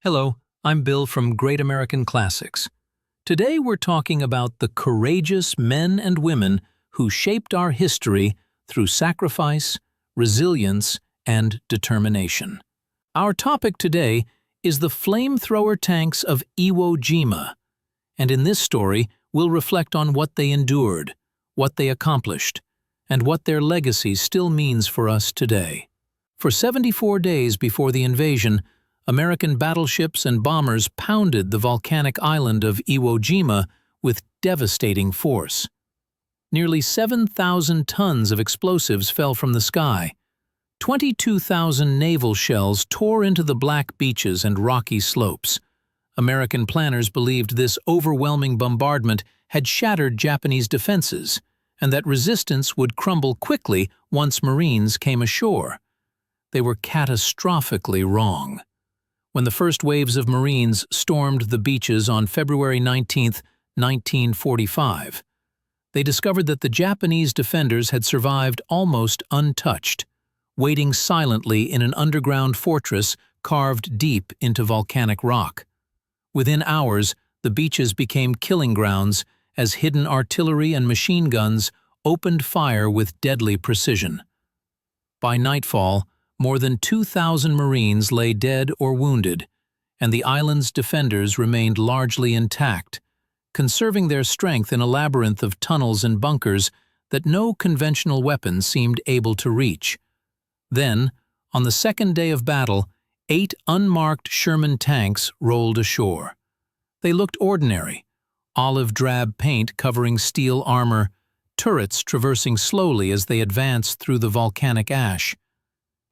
Hello, I'm Bill from Great American Classics. Today we're talking about the courageous men and women who shaped our history through sacrifice, resilience, and determination. Our topic today is the flamethrower tanks of Iwo Jima, and in this story we'll reflect on what they endured, what they accomplished, and what their legacy still means for us today. For 74 days before the invasion, American battleships and bombers pounded the volcanic island of Iwo Jima with devastating force. Nearly 7,000 tons of explosives fell from the sky. 22,000 naval shells tore into the black beaches and rocky slopes. American planners believed this overwhelming bombardment had shattered Japanese defenses, and that resistance would crumble quickly once Marines came ashore. They were catastrophically wrong. When the first waves of Marines stormed the beaches on February 19, 1945, they discovered that the Japanese defenders had survived almost untouched, waiting silently in an underground fortress carved deep into volcanic rock. Within hours, the beaches became killing grounds as hidden artillery and machine guns opened fire with deadly precision. By nightfall, more than 2,000 Marines lay dead or wounded, and the island's defenders remained largely intact, conserving their strength in a labyrinth of tunnels and bunkers that no conventional weapon seemed able to reach. Then, on the second day of battle, 8 unmarked Sherman tanks rolled ashore. They looked ordinary: olive-drab paint covering steel armor, turrets traversing slowly as they advanced through the volcanic ash.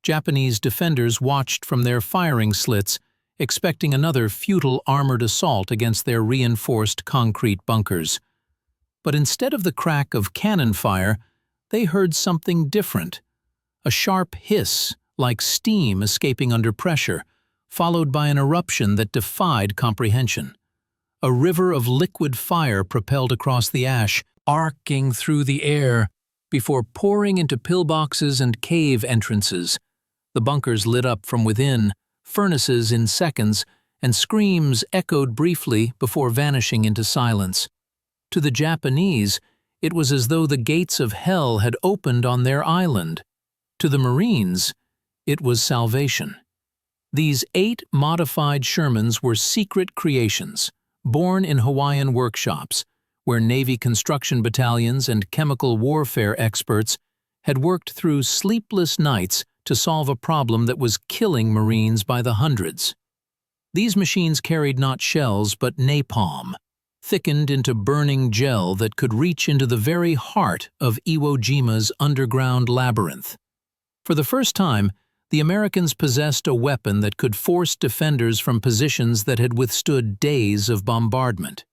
Japanese defenders watched from their firing slits, expecting another futile armored assault against their reinforced concrete bunkers. But instead of the crack of cannon fire, they heard something different: a sharp hiss, like steam escaping under pressure, followed by an eruption that defied comprehension. A river of liquid fire propelled across the ash, arcing through the air, before pouring into pillboxes and cave entrances. The bunkers lit up from within, furnaces in seconds, and screams echoed briefly before vanishing into silence. To the Japanese, it was as though the gates of hell had opened on their island. To the Marines, it was salvation. These 8 modified Shermans were secret creations, born in Hawaiian workshops, where Navy construction battalions and chemical warfare experts had worked through sleepless nights to solve a problem that was killing Marines by the hundreds. These machines carried not shells but napalm, thickened into burning gel that could reach into the very heart of Iwo Jima's underground labyrinth. For the first time, the Americans possessed a weapon that could force defenders from positions that had withstood days of bombardment.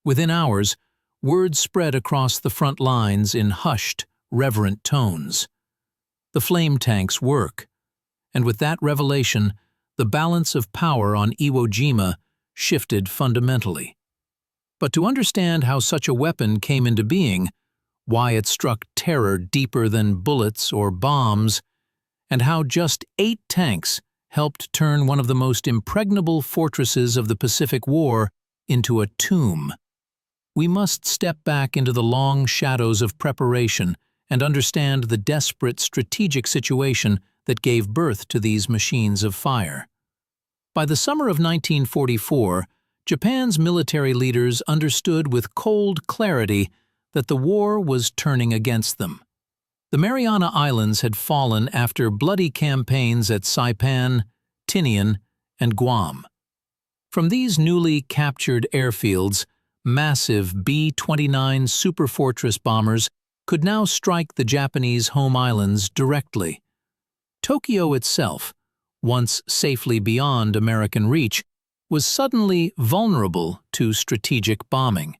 Within hours, word spread across the front lines in hushed, reverent tones: the flame tanks work. And with that revelation, the balance of power on Iwo Jima shifted fundamentally. But to understand how such a weapon came into being, why it struck terror deeper than bullets or bombs, and how just 8 tanks helped turn one of the most impregnable fortresses of the Pacific War into a tomb, we must step back into the long shadows of preparation and understand the desperate strategic situation that gave birth to these machines of fire. By the summer of 1944, Japan's military leaders understood with cold clarity that the war was turning against them. The Mariana Islands had fallen after bloody campaigns at Saipan, Tinian, and Guam. From these newly captured airfields, massive B-29 Superfortress bombers could now strike the Japanese home islands directly. Tokyo itself, once safely beyond American reach, was suddenly vulnerable to strategic bombing.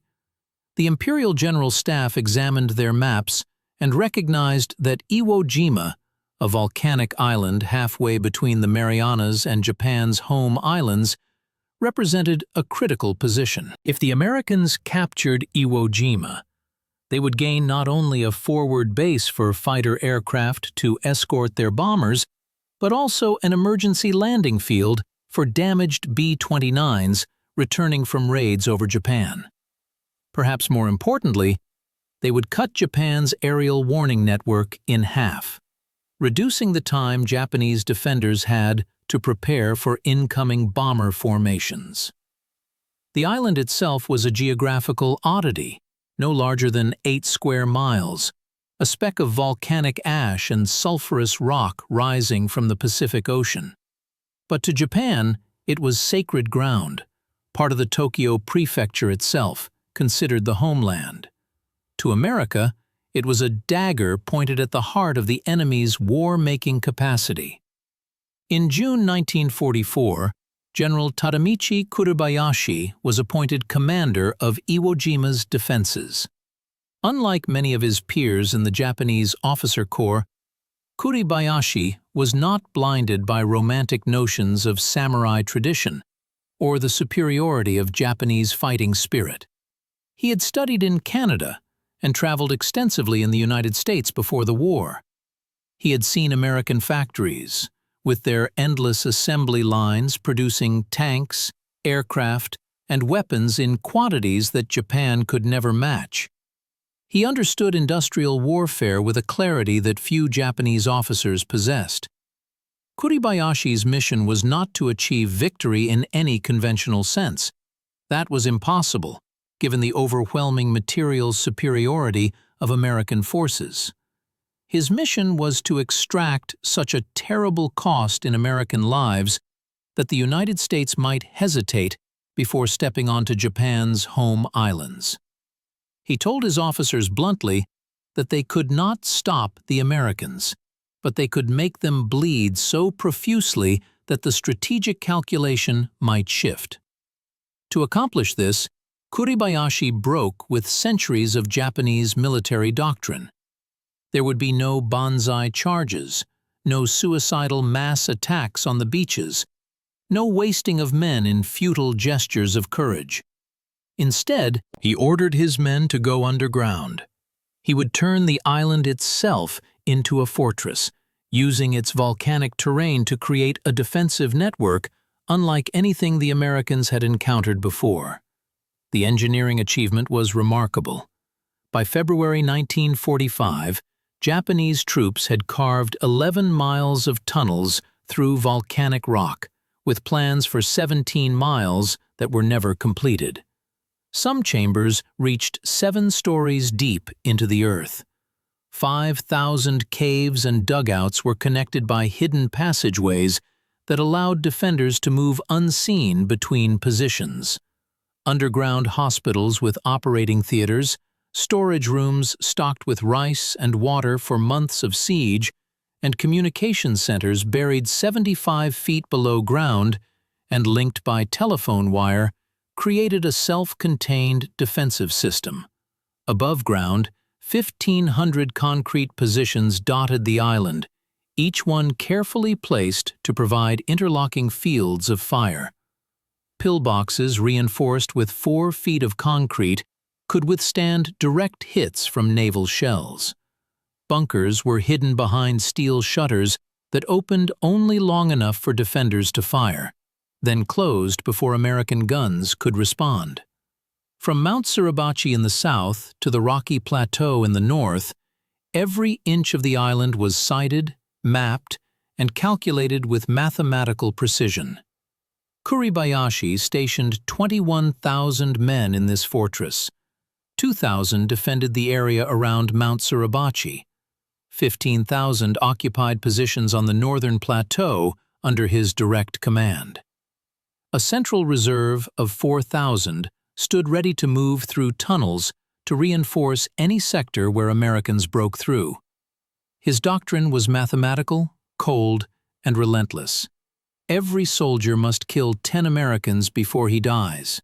The Imperial General Staff examined their maps and recognized that Iwo Jima, a volcanic island halfway between the Marianas and Japan's home islands, represented a critical position. If the Americans captured Iwo Jima, they would gain not only a forward base for fighter aircraft to escort their bombers, but also an emergency landing field for damaged B-29s returning from raids over Japan. Perhaps more importantly, they would cut Japan's aerial warning network in half, reducing the time Japanese defenders had to prepare for incoming bomber formations. The island itself was a geographical oddity, no larger than 8 square miles, a speck of volcanic ash and sulfurous rock rising from the Pacific Ocean. But to Japan, it was sacred ground, part of the Tokyo prefecture itself, considered the homeland. To America, it was a dagger pointed at the heart of the enemy's war-making capacity. In June 1944, General Tadamichi Kuribayashi was appointed commander of Iwo Jima's defenses. Unlike many of his peers in the Japanese officer corps, Kuribayashi was not blinded by romantic notions of samurai tradition or the superiority of Japanese fighting spirit. He had studied in Canada and traveled extensively in the United States before the war. He had seen American factories, with their endless assembly lines producing tanks, aircraft, and weapons in quantities that Japan could never match. He understood industrial warfare with a clarity that few Japanese officers possessed. Kuribayashi's mission was not to achieve victory in any conventional sense. That was impossible, given the overwhelming material superiority of American forces. His mission was to extract such a terrible cost in American lives that the United States might hesitate before stepping onto Japan's home islands. He told his officers bluntly that they could not stop the Americans, but they could make them bleed so profusely that the strategic calculation might shift. To accomplish this, Kuribayashi broke with centuries of Japanese military doctrine. There would be no banzai charges, no suicidal mass attacks on the beaches, no wasting of men in futile gestures of courage. Instead, he ordered his men to go underground. He would turn the island itself into a fortress, using its volcanic terrain to create a defensive network unlike anything the Americans had encountered before. The engineering achievement was remarkable. By February 1945, Japanese troops had carved 11 miles of tunnels through volcanic rock, with plans for 17 miles that were never completed. Some chambers reached 7 stories deep into the earth. 5,000 caves and dugouts were connected by hidden passageways that allowed defenders to move unseen between positions. Underground hospitals with operating theaters, storage rooms stocked with rice and water for months of siege, and communication centers buried 75 feet below ground and linked by telephone wire created a self-contained defensive system. Above ground, 1,500 concrete positions dotted the island, each one carefully placed to provide interlocking fields of fire. Pillboxes reinforced with 4 feet of concrete could withstand direct hits from naval shells. Bunkers were hidden behind steel shutters that opened only long enough for defenders to fire, then closed before American guns could respond. From Mount Suribachi in the south to the Rocky Plateau in the north, every inch of the island was sighted, mapped, and calculated with mathematical precision. Kuribayashi stationed 21,000 men in this fortress. 2,000 defended the area around Mount Suribachi. 15,000 occupied positions on the northern plateau under his direct command. A central reserve of 4,000 stood ready to move through tunnels to reinforce any sector where Americans broke through. His doctrine was mathematical, cold, and relentless. Every soldier must kill 10 Americans before he dies.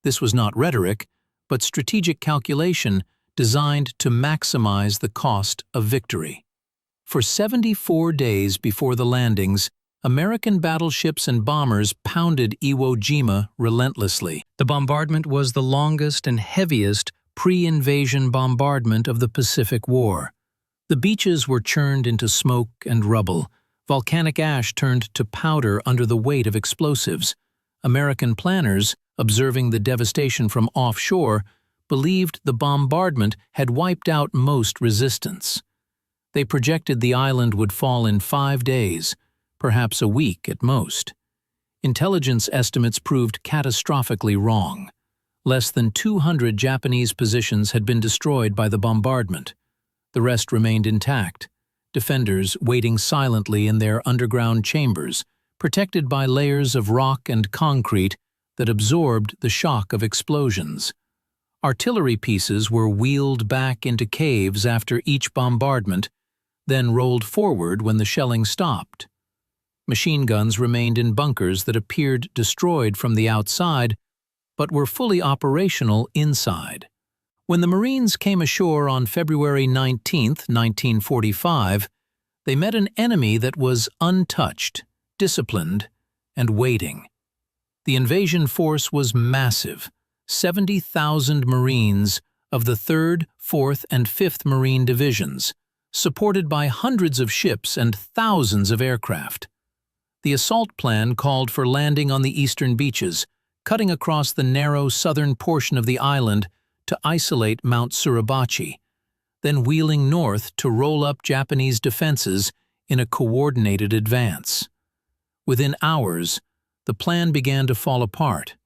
This was not rhetoric, but strategic calculation designed to maximize the cost of victory. For 74 days before the landings, American battleships and bombers pounded Iwo Jima relentlessly. The bombardment was the longest and heaviest pre-invasion bombardment of the Pacific War. The beaches were churned into smoke and rubble, Volcanic ash turned to powder under the weight of explosives. American planners, observing the devastation from offshore, believed the bombardment had wiped out most resistance. They projected the island would fall in 5 days, perhaps a week at most. Intelligence estimates proved catastrophically wrong. Less than 200 Japanese positions had been destroyed by the bombardment. The rest remained intact, defenders waiting silently in their underground chambers, protected by layers of rock and concrete that absorbed the shock of explosions. Artillery pieces were wheeled back into caves after each bombardment, then rolled forward when the shelling stopped. Machine guns remained in bunkers that appeared destroyed from the outside, but were fully operational inside. When the Marines came ashore on February 19, 1945, they met an enemy that was untouched, disciplined, and waiting. The invasion force was massive, 70,000 Marines of the 3rd, 4th, and 5th Marine Divisions, supported by hundreds of ships and thousands of aircraft. The assault plan called for landing on the eastern beaches, cutting across the narrow southern portion of the island to isolate Mount Suribachi, then wheeling north to roll up Japanese defenses in a coordinated advance. Within hours, the plan began to fall apart.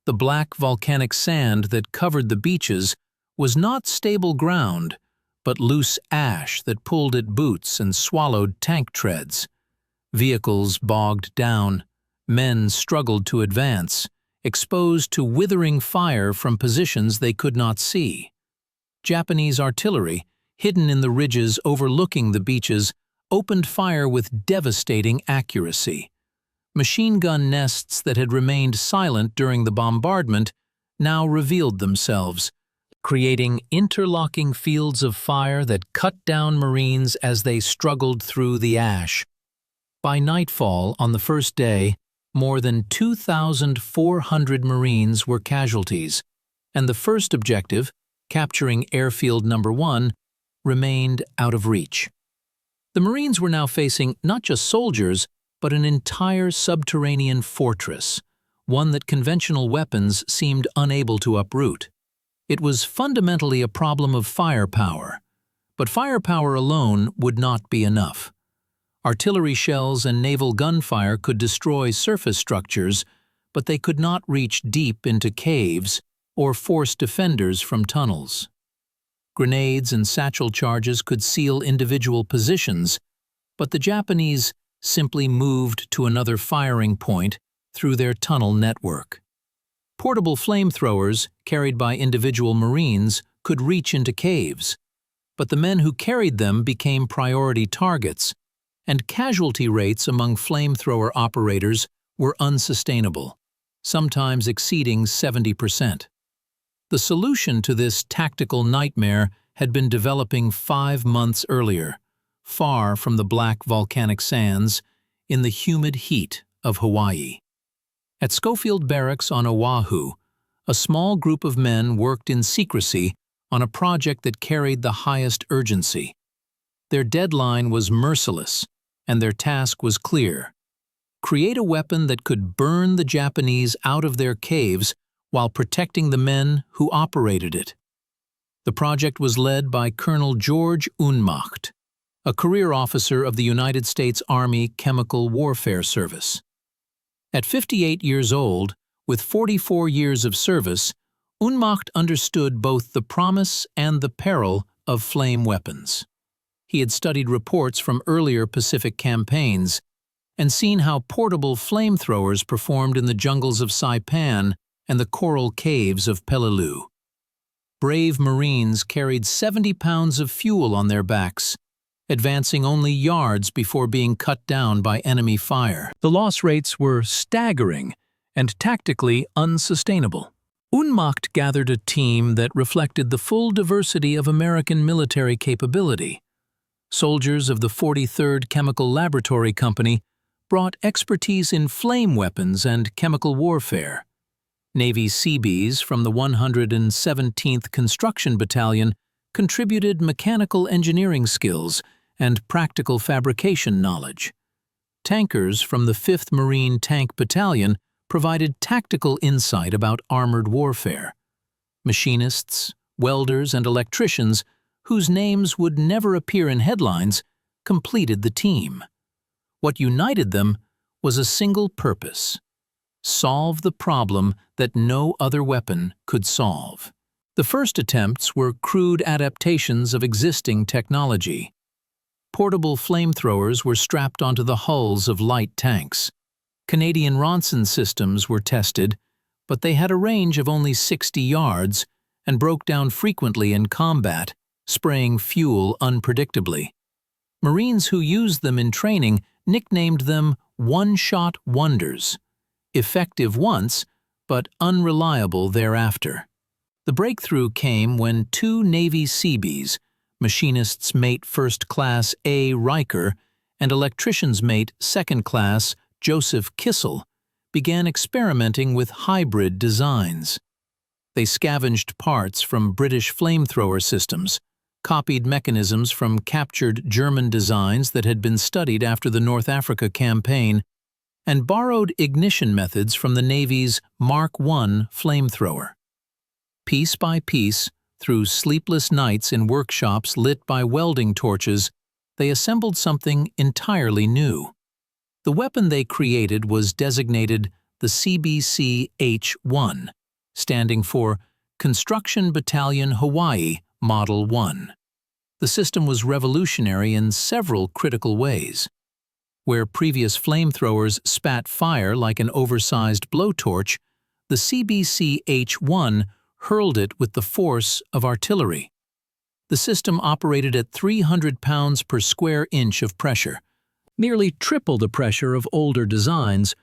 The black volcanic sand that covered the beaches was not stable ground, but loose ash that pulled at boots and swallowed tank treads. Vehicles bogged down, men struggled to advance, exposed to withering fire from positions they could not see. Japanese artillery, hidden in the ridges overlooking the beaches, opened fire with devastating accuracy. Machine gun nests that had remained silent during the bombardment now revealed themselves, creating interlocking fields of fire that cut down Marines as they struggled through the ash. By nightfall on the first day, more than 2,400 Marines were casualties, and the first objective, capturing Airfield No. 1, remained out of reach. The Marines were now facing not just soldiers, but an entire subterranean fortress, one that conventional weapons seemed unable to uproot. It was fundamentally a problem of firepower, but firepower alone would not be enough. Artillery shells and naval gunfire could destroy surface structures, but they could not reach deep into caves or force defenders from tunnels. Grenades and satchel charges could seal individual positions, but the Japanese simply moved to another firing point through their tunnel network. Portable flamethrowers, carried by individual Marines, could reach into caves, but the men who carried them became priority targets, and casualty rates among flamethrower operators were unsustainable, sometimes exceeding 70%. The solution to this tactical nightmare had been developing 5 months earlier, far from the black volcanic sands, in the humid heat of Hawaii. At Schofield Barracks on Oahu, a small group of men worked in secrecy on a project that carried the highest urgency. Their deadline was merciless, and their task was clear: create a weapon that could burn the Japanese out of their caves while protecting the men who operated it. The project was led by Colonel George Unmacht, a career officer of the United States Army Chemical Warfare Service. At 58 years old, with 44 years of service, Unmacht understood both the promise and the peril of flame weapons. He had studied reports from earlier Pacific campaigns and seen how portable flamethrowers performed in the jungles of Saipan and the coral caves of Peleliu. Brave Marines carried 70 pounds of fuel on their backs, advancing only yards before being cut down by enemy fire. The loss rates were staggering and tactically unsustainable. Unmacht gathered a team that reflected the full diversity of American military capability. Soldiers of the 43rd Chemical Laboratory Company brought expertise in flame weapons and chemical warfare. Navy Seabees from the 117th Construction Battalion contributed mechanical engineering skills and practical fabrication knowledge. Tankers from the 5th Marine Tank Battalion provided tactical insight about armored warfare. Machinists, welders, and electricians, whose names would never appear in headlines, completed the team. What united them was a single purpose: solve the problem that no other weapon could solve. The first attempts were crude adaptations of existing technology. Portable flamethrowers were strapped onto the hulls of light tanks. Canadian Ronson systems were tested, but they had a range of only 60 yards and broke down frequently in combat, spraying fuel unpredictably. Marines who used them in training nicknamed them one-shot wonders, effective once, but unreliable thereafter. The breakthrough came when 2 Navy Seabees, Machinist's Mate First Class A. Riker and Electrician's Mate Second Class Joseph Kissel, began experimenting with hybrid designs. They scavenged parts from British flamethrower systems, copied mechanisms from captured German designs that had been studied after the North Africa campaign, and borrowed ignition methods from the Navy's Mark I flamethrower. Piece by piece, through sleepless nights in workshops lit by welding torches, they assembled something entirely new. The weapon they created was designated the CBC-H-1, standing for Construction Battalion Hawaii Model 1. The system was revolutionary in several critical ways. Where previous flamethrowers spat fire like an oversized blowtorch, the CBC-H-1 hurled it with the force of artillery. The system operated at 300 pounds per square inch of pressure, nearly triple the pressure of older designs,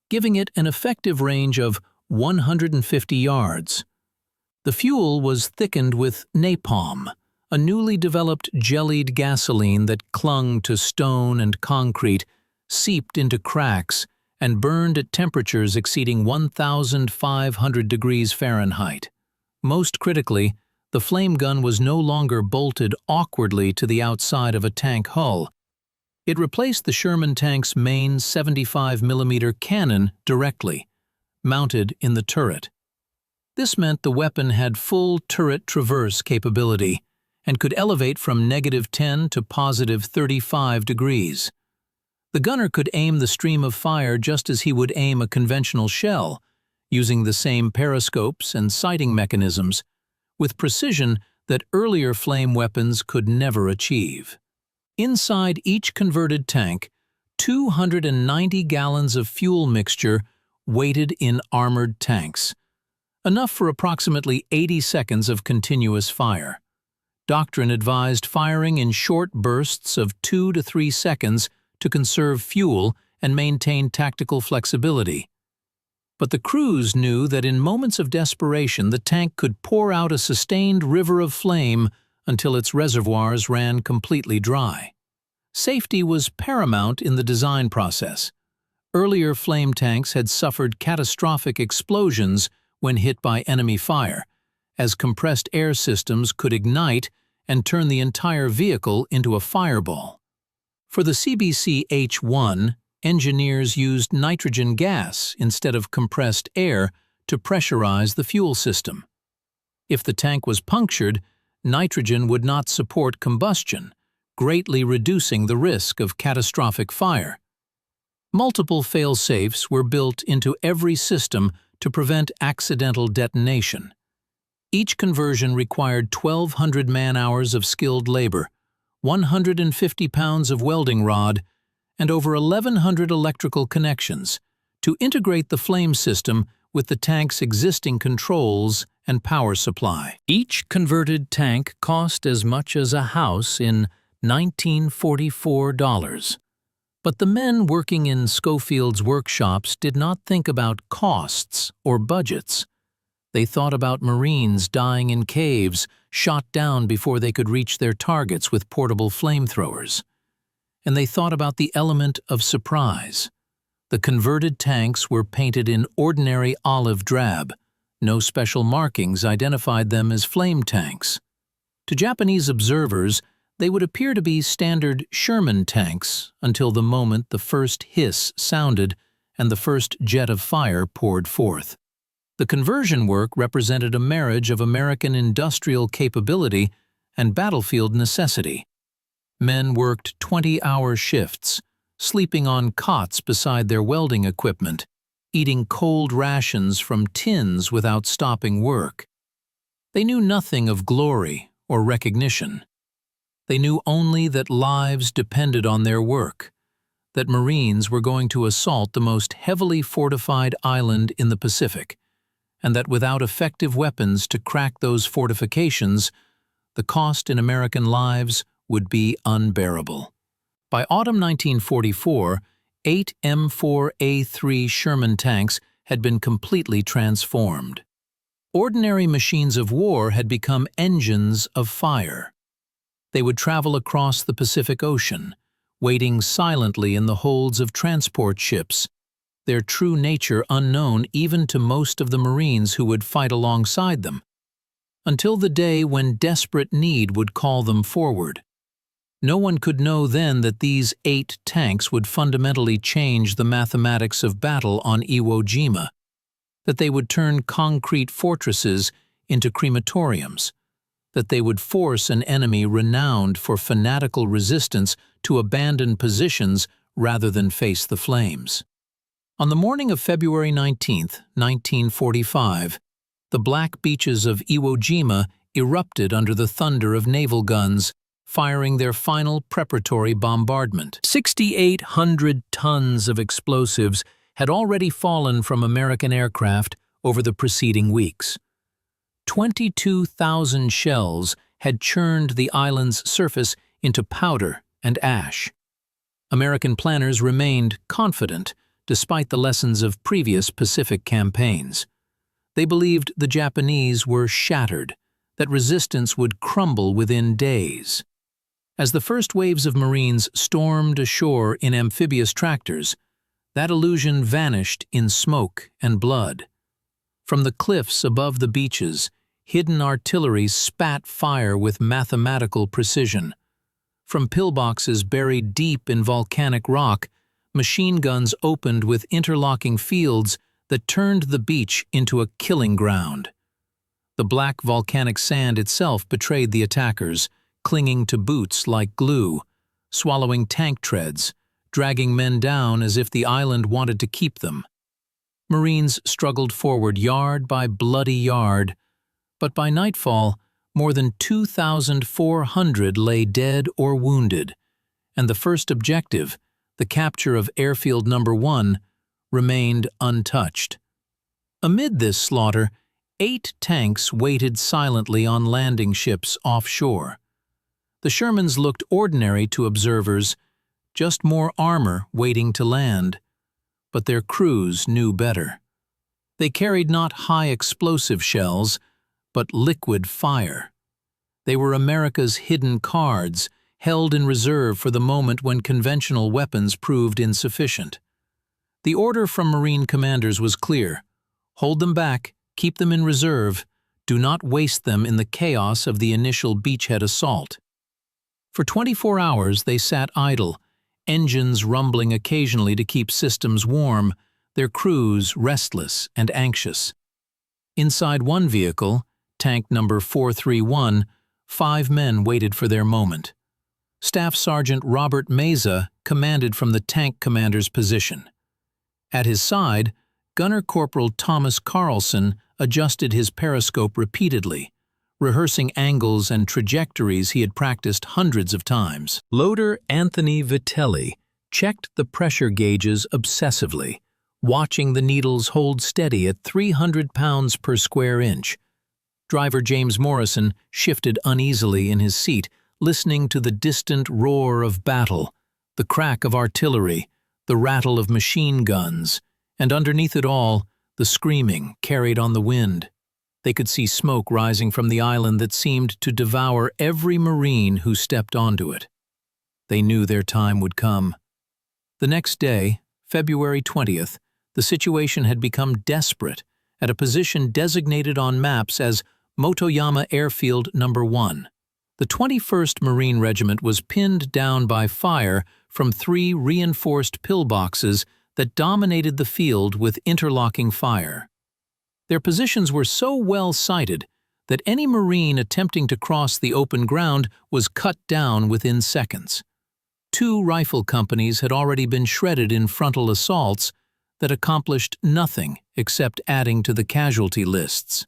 giving it an effective range of 150 yards. The fuel was thickened with napalm, a newly developed jellied gasoline that clung to stone and concrete, seeped into cracks, and burned at temperatures exceeding 1,500 degrees Fahrenheit. Most critically, the flame gun was no longer bolted awkwardly to the outside of a tank hull. It replaced the Sherman tank's main 75mm cannon directly, mounted in the turret. This meant the weapon had full turret traverse capability and could elevate from -10 to +35 degrees. The gunner could aim the stream of fire just as he would aim a conventional shell, using the same periscopes and sighting mechanisms, with precision that earlier flame weapons could never achieve. Inside each converted tank, 290 gallons of fuel mixture waited in armored tanks, enough for approximately 80 seconds of continuous fire. Doctrine advised firing in short bursts of 2 to 3 seconds to conserve fuel and maintain tactical flexibility. But the crews knew that in moments of desperation the tank could pour out a sustained river of flame until its reservoirs ran completely dry. Safety was paramount in the design process. Earlier flame tanks had suffered catastrophic explosions when hit by enemy fire, as compressed air systems could ignite and turn the entire vehicle into a fireball. For the CBC-H-1, engineers used nitrogen gas instead of compressed air to pressurize the fuel system. If the tank was punctured, nitrogen would not support combustion, greatly reducing the risk of catastrophic fire. Multiple fail-safes were built into every system to prevent accidental detonation. Each conversion required 1,200 man-hours of skilled labor, 150 pounds of welding rod, and over 1,100 electrical connections to integrate the flame system with the tank's existing controls and power supply. Each converted tank cost as much as a house in 1944 dollars. But the men working in Schofield's workshops did not think about costs or budgets. They thought about Marines dying in caves, shot down before they could reach their targets with portable flamethrowers. And they thought about the element of surprise. The converted tanks were painted in ordinary olive drab. No special markings identified them as flame tanks. To Japanese observers, They would appear to be standard Sherman tanks until the moment the first hiss sounded and the first jet of fire poured forth. The conversion work represented a marriage of American industrial capability and battlefield necessity. Men worked 20-hour shifts, sleeping on cots beside their welding equipment, eating cold rations from tins without stopping work. They knew nothing of glory or recognition. They knew only that lives depended on their work, that Marines were going to assault the most heavily fortified island in the Pacific, and that without effective weapons to crack those fortifications, the cost in American lives would be unbearable. By autumn 1944, 8 M4A3 Sherman tanks had been completely transformed. Ordinary machines of war had become engines of fire. They would travel across the Pacific Ocean, waiting silently in the holds of transport ships, their true nature unknown even to most of the Marines who would fight alongside them, until the day when desperate need would call them forward. No one could know then that these 8 tanks would fundamentally change the mathematics of battle on Iwo Jima, that they would turn concrete fortresses into crematoriums, that they would force an enemy renowned for fanatical resistance to abandon positions rather than face the flames. On the morning of February 19, 1945, the black beaches of Iwo Jima erupted under the thunder of naval guns, firing their final preparatory bombardment. 6,800 tons of explosives had already fallen from American aircraft over the preceding weeks. 22,000 shells had churned the island's surface into powder and ash. American planners remained confident despite the lessons of previous Pacific campaigns. They believed the Japanese were shattered, that resistance would crumble within days. As the first waves of Marines stormed ashore in amphibious tractors, that illusion vanished in smoke and blood. From the cliffs above the beaches, hidden artillery spat fire with mathematical precision. From pillboxes buried deep in volcanic rock, machine guns opened with interlocking fields that turned the beach into a killing ground. The black volcanic sand itself betrayed the attackers, clinging to boots like glue, swallowing tank treads, dragging men down as if the island wanted to keep them. Marines struggled forward yard by bloody yard, but by nightfall, more than 2,400 lay dead or wounded, and the first objective, the capture of Airfield No. 1, remained untouched. Amid this slaughter, 8 tanks waited silently on landing ships offshore. The Shermans looked ordinary to observers, just more armor waiting to land. But their crews knew better. They carried not high explosive shells, but liquid fire. They were America's hidden cards, held in reserve for the moment when conventional weapons proved insufficient. The order from Marine commanders was clear: hold them back, keep them in reserve, do not waste them in the chaos of the initial beachhead assault. For 24 hours they sat idle, engines rumbling occasionally to keep systems warm, their crews restless and anxious. Inside one vehicle, tank number 431, 5 men waited for their moment. Staff Sergeant Robert Meza commanded from the tank commander's position. At his side, Gunner Corporal Thomas Carlson adjusted his periscope repeatedly, rehearsing angles and trajectories he had practiced hundreds of times. Loader Anthony Vitelli checked the pressure gauges obsessively, watching the needles hold steady at 300 pounds per square inch. Driver James Morrison shifted uneasily in his seat, listening to the distant roar of battle, the crack of artillery, the rattle of machine guns, and underneath it all, the screaming carried on the wind. They could see smoke rising from the island that seemed to devour every Marine who stepped onto it. They knew their time would come. The next day, February 20th, the situation had become desperate at a position designated on maps as Motoyama Airfield No. 1. The 21st Marine Regiment was pinned down by fire from 3 reinforced pillboxes that dominated the field with interlocking fire. Their positions were so well sighted that any Marine attempting to cross the open ground was cut down within seconds. 2 rifle companies had already been shredded in frontal assaults that accomplished nothing except adding to the casualty lists.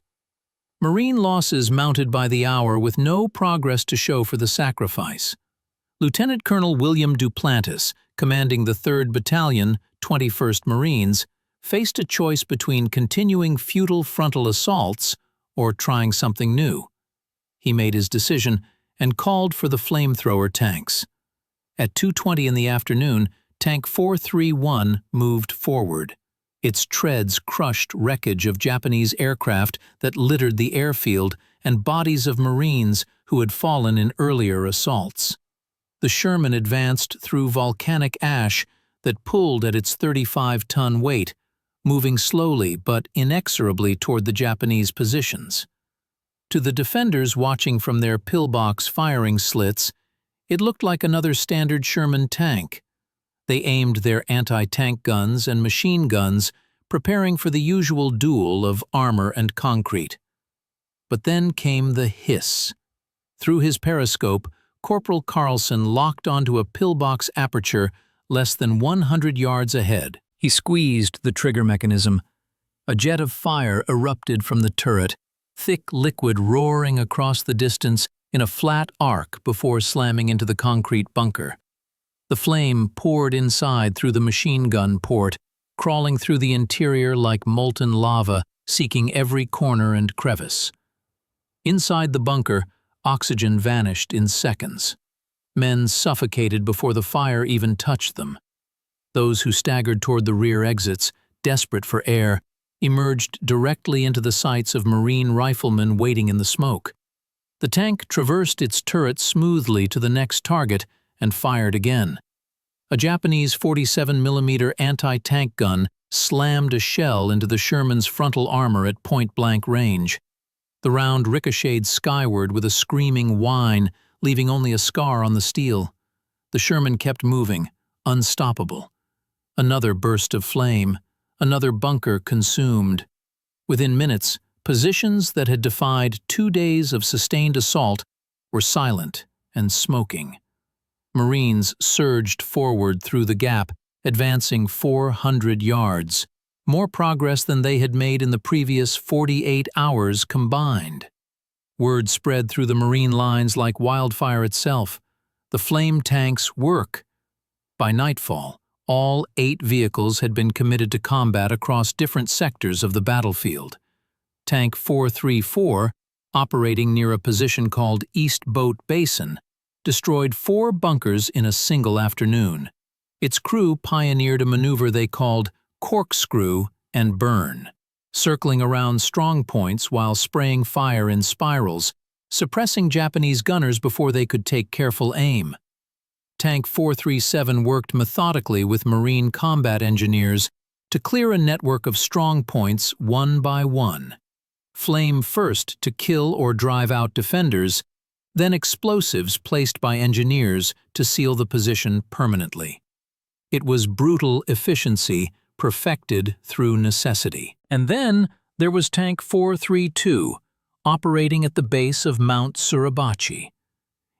Marine losses mounted by the hour with no progress to show for the sacrifice. Lieutenant Colonel William Duplantis, commanding the 3rd Battalion, 21st Marines, faced a choice between continuing futile frontal assaults or trying something new. He made his decision and called for the flamethrower tanks. At 2:20 in the afternoon, Tank 431 moved forward. Its treads crushed wreckage of Japanese aircraft that littered the airfield and bodies of Marines who had fallen in earlier assaults. The Sherman advanced through volcanic ash that pulled at its 35-ton weight, moving slowly but inexorably toward the Japanese positions. To the defenders watching from their pillbox firing slits, it looked like another standard Sherman tank. They aimed their anti-tank guns and machine guns, preparing for the usual duel of armor and concrete. But then came the hiss. Through his periscope, Corporal Carlson locked onto a pillbox aperture less than 100 yards ahead. He squeezed the trigger mechanism. A jet of fire erupted from the turret, thick liquid roaring across the distance in a flat arc before slamming into the concrete bunker. The flame poured inside through the machine gun port, crawling through the interior like molten lava, seeking every corner and crevice. Inside the bunker, oxygen vanished in seconds. Men suffocated before the fire even touched them. Those who staggered toward the rear exits, desperate for air, emerged directly into the sights of Marine riflemen waiting in the smoke. The tank traversed its turret smoothly to the next target and fired again. A Japanese 47mm anti-tank gun slammed a shell into the Sherman's frontal armor at point-blank range. The round ricocheted skyward with a screaming whine, leaving only a scar on the steel. The Sherman kept moving, unstoppable. Another burst of flame, another bunker consumed. Within minutes, positions that had defied 2 days of sustained assault were silent and smoking. Marines surged forward through the gap, advancing 400 yards, more progress than they had made in the previous 48 hours combined. Word spread through the Marine lines like wildfire itself. The flame tanks work. By nightfall, all 8 vehicles had been committed to combat across different sectors of the battlefield. Tank 434, operating near a position called East Boat Basin, destroyed 4 bunkers in a single afternoon. Its crew pioneered a maneuver they called corkscrew and burn, circling around strong points while spraying fire in spirals, suppressing Japanese gunners before they could take careful aim. Tank 437 worked methodically with Marine combat engineers to clear a network of strong points one by one. Flame first to kill or drive out defenders, then explosives placed by engineers to seal the position permanently. It was brutal efficiency perfected through necessity. And then there was Tank 432, operating at the base of Mount Suribachi.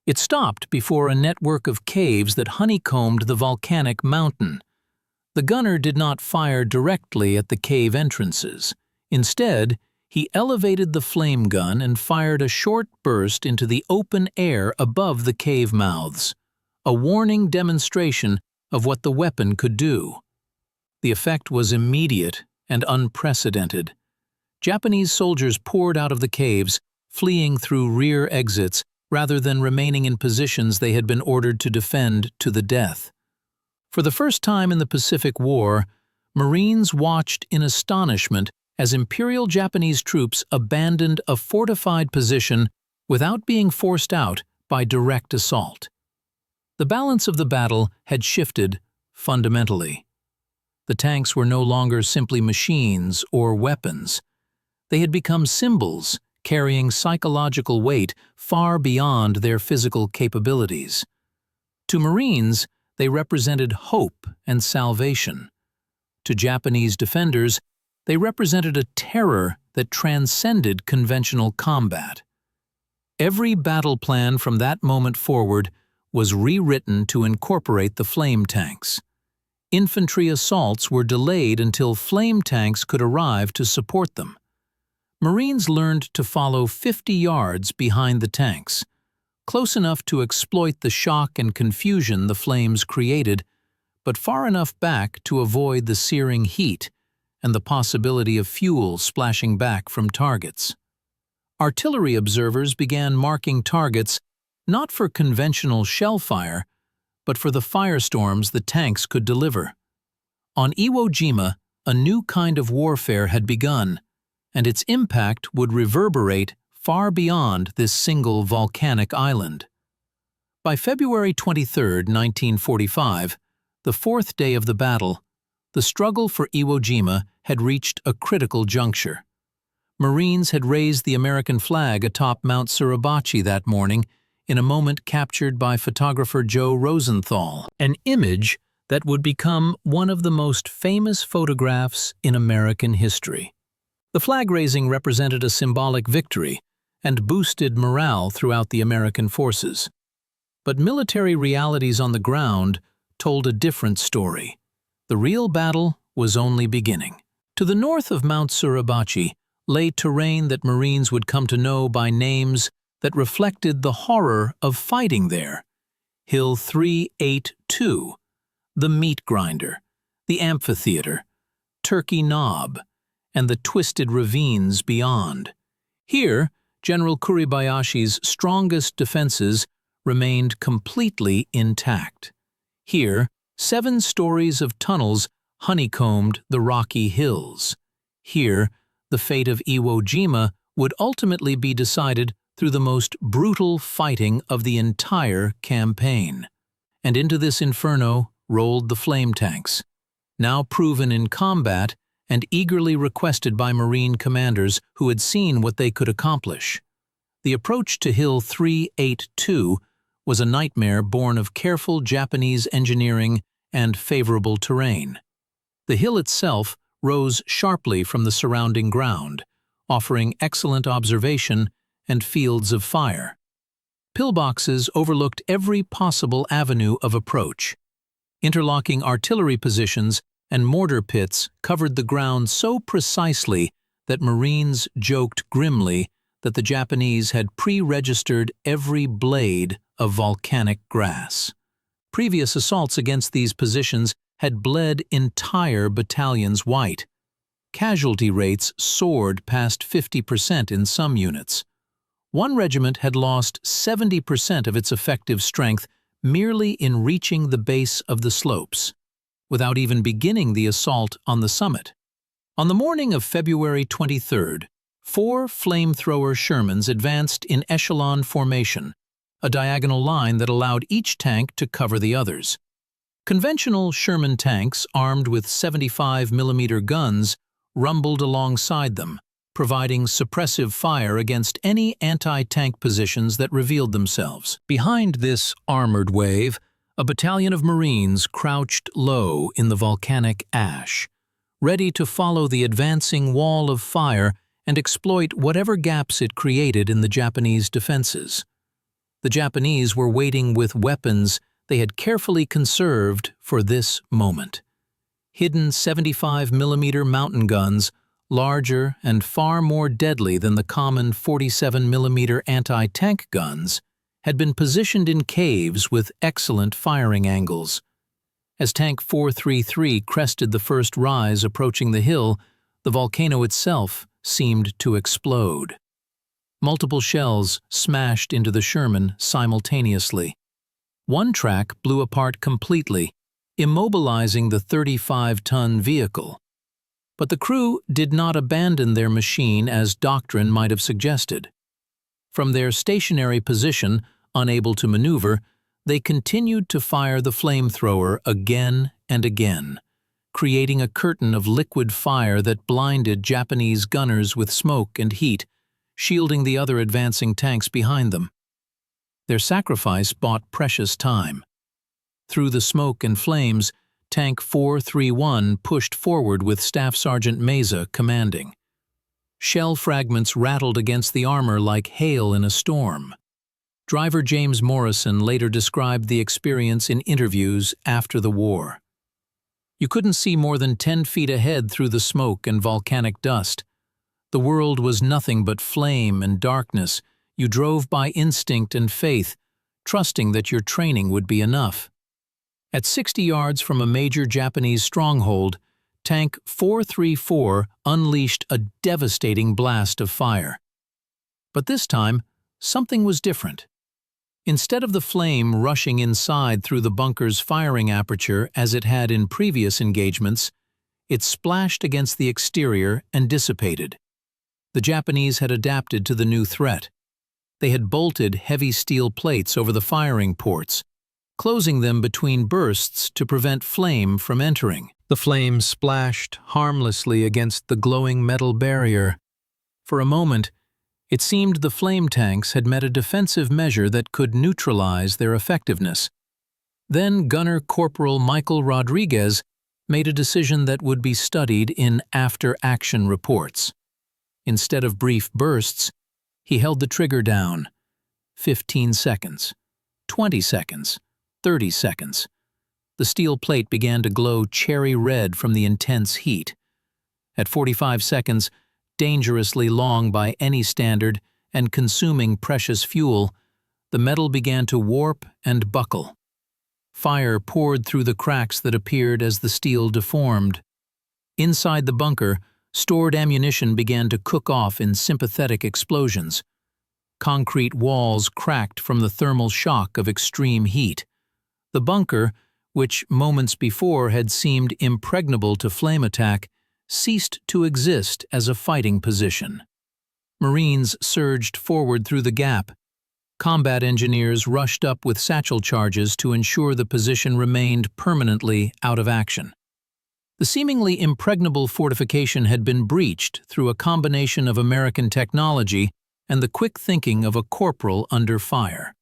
It stopped before a network of caves that honeycombed the volcanic mountain. The gunner did not fire directly at the cave entrances. Instead, he elevated the flame gun and fired a short burst into the open air above the cave mouths, a warning demonstration of what the weapon could do. The effect was immediate and unprecedented. Japanese soldiers poured out of the caves, fleeing through rear exits rather than remaining in positions they had been ordered to defend to the death. For the first time in the Pacific War, Marines watched in astonishment as Imperial Japanese troops abandoned a fortified position without being forced out by direct assault. The balance of the battle had shifted fundamentally. The tanks were no longer simply machines or weapons. They had become symbols carrying psychological weight far beyond their physical capabilities. To Marines, they represented hope and salvation. To Japanese defenders, they represented a terror that transcended conventional combat. Every battle plan from that moment forward was rewritten to incorporate the flame tanks. Infantry assaults were delayed until flame tanks could arrive to support them. Marines learned to follow 50 yards behind the tanks, close enough to exploit the shock and confusion the flames created, but far enough back to avoid the searing heat and the possibility of fuel splashing back from targets. Artillery observers began marking targets not for conventional shell fire, but for the firestorms the tanks could deliver. On Iwo Jima, a new kind of warfare had begun, and its impact would reverberate far beyond this single volcanic island. By February 23, 1945, the fourth day of the battle, the struggle for Iwo Jima had reached a critical juncture. Marines had raised the American flag atop Mount Suribachi that morning in a moment captured by photographer Joe Rosenthal, an image that would become one of the most famous photographs in American history. The flag raising represented a symbolic victory and boosted morale throughout the American forces. But military realities on the ground told a different story. The real battle was only beginning. To the north of Mount Suribachi lay terrain that Marines would come to know by names that reflected the horror of fighting there. Hill 382, the Meat Grinder, the Amphitheater, Turkey Knob, and the twisted ravines beyond. Here, General Kuribayashi's strongest defenses remained completely intact. Here, 7 stories of tunnels honeycombed the rocky hills. Here, the fate of Iwo Jima would ultimately be decided through the most brutal fighting of the entire campaign. And into this inferno rolled the flame tanks, now proven in combat and eagerly requested by Marine commanders who had seen what they could accomplish. The approach to Hill 382 was a nightmare born of careful Japanese engineering and favorable terrain. The hill itself rose sharply from the surrounding ground, offering excellent observation and fields of fire. Pillboxes overlooked every possible avenue of approach. Interlocking artillery positions and mortar pits covered the ground so precisely that Marines joked grimly that the Japanese had pre-registered every blade of volcanic grass. Previous assaults against these positions had bled entire battalions white. Casualty rates soared past 50% in some units. One regiment had lost 70% of its effective strength merely in reaching the base of the slopes, without even beginning the assault on the summit. On the morning of February 23rd, 4 flamethrower Shermans advanced in echelon formation, a diagonal line that allowed each tank to cover the others. Conventional Sherman tanks, armed with 75mm guns, rumbled alongside them, providing suppressive fire against any anti-tank positions that revealed themselves. Behind this armored wave, a battalion of Marines crouched low in the volcanic ash, ready to follow the advancing wall of fire and exploit whatever gaps it created in the Japanese defenses. The Japanese were waiting with weapons they had carefully conserved for this moment. Hidden 75mm mountain guns, larger and far more deadly than the common 47mm anti-tank guns, had been positioned in caves with excellent firing angles. As Tank 433 crested the first rise approaching the hill, the volcano itself seemed to explode. Multiple shells smashed into the Sherman simultaneously. One track blew apart completely, immobilizing the 35-ton vehicle. But the crew did not abandon their machine as doctrine might have suggested. From their stationary position, unable to maneuver, they continued to fire the flamethrower again and again, creating a curtain of liquid fire that blinded Japanese gunners with smoke and heat, shielding the other advancing tanks behind them. Their sacrifice bought precious time. Through the smoke and flames, Tank 431 pushed forward with Staff Sergeant Meza commanding. Shell fragments rattled against the armor like hail in a storm. Driver James Morrison later described the experience in interviews after the war. "You couldn't see more than 10 feet ahead through the smoke and volcanic dust. The world was nothing but flame and darkness. You drove by instinct and faith, trusting that your training would be enough." At 60 yards from a major Japanese stronghold, Tank 434 unleashed a devastating blast of fire. But this time, something was different. Instead of the flame rushing inside through the bunker's firing aperture as it had in previous engagements, it splashed against the exterior and dissipated. The Japanese had adapted to the new threat. They had bolted heavy steel plates over the firing ports, closing them between bursts to prevent flame from entering. The flame splashed harmlessly against the glowing metal barrier. For a moment, it seemed the flame tanks had met a defensive measure that could neutralize their effectiveness. Then Gunner Corporal Michael Rodriguez made a decision that would be studied in after-action reports. Instead of brief bursts, he held the trigger down. 15 seconds, 20 seconds, 30 seconds. The steel plate began to glow cherry red from the intense heat. At 45 seconds, dangerously long by any standard and consuming precious fuel, the metal began to warp and buckle. Fire poured through the cracks that appeared as the steel deformed. Inside the bunker, stored ammunition began to cook off in sympathetic explosions. Concrete walls cracked from the thermal shock of extreme heat. The bunker, which moments before had seemed impregnable to flame attack, ceased to exist as a fighting position. Marines surged forward through the gap. Combat engineers rushed up with satchel charges to ensure the position remained permanently out of action. The seemingly impregnable fortification had been breached through a combination of American technology and the quick thinking of a corporal under fire.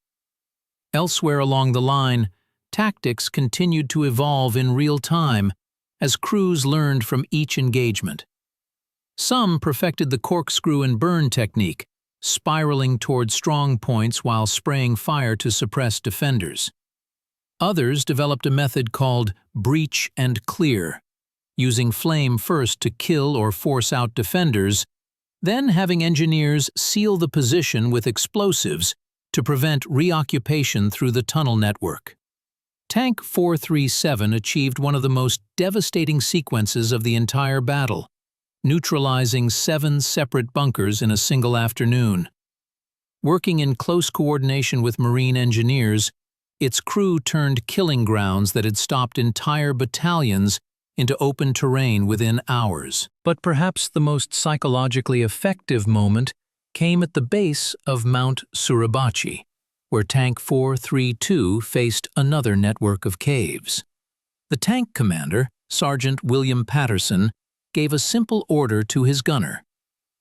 Elsewhere along the line, tactics continued to evolve in real time as crews learned from each engagement. Some perfected the corkscrew and burn technique, spiraling toward strong points while spraying fire to suppress defenders. Others developed a method called breach and clear, using flame first to kill or force out defenders, then having engineers seal the position with explosives to prevent reoccupation through the tunnel network. Tank 437 achieved one of the most devastating sequences of the entire battle, neutralizing 7 separate bunkers in a single afternoon. Working in close coordination with Marine engineers, its crew turned killing grounds that had stopped entire battalions into open terrain within hours. But perhaps the most psychologically effective moment came at the base of Mount Suribachi, where Tank 432 faced another network of caves. The tank commander, Sergeant William Patterson, gave a simple order to his gunner: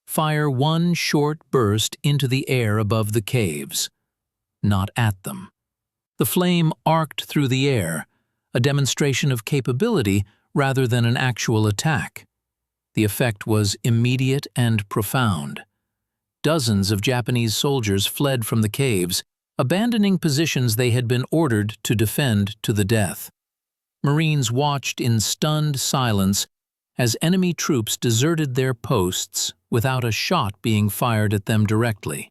fire one short burst into the air above the caves, not at them. The flame arced through the air, a demonstration of capability rather than an actual attack. The effect was immediate and profound. Dozens of Japanese soldiers fled from the caves, abandoning positions they had been ordered to defend to the death. Marines watched in stunned silence as enemy troops deserted their posts without a shot being fired at them directly.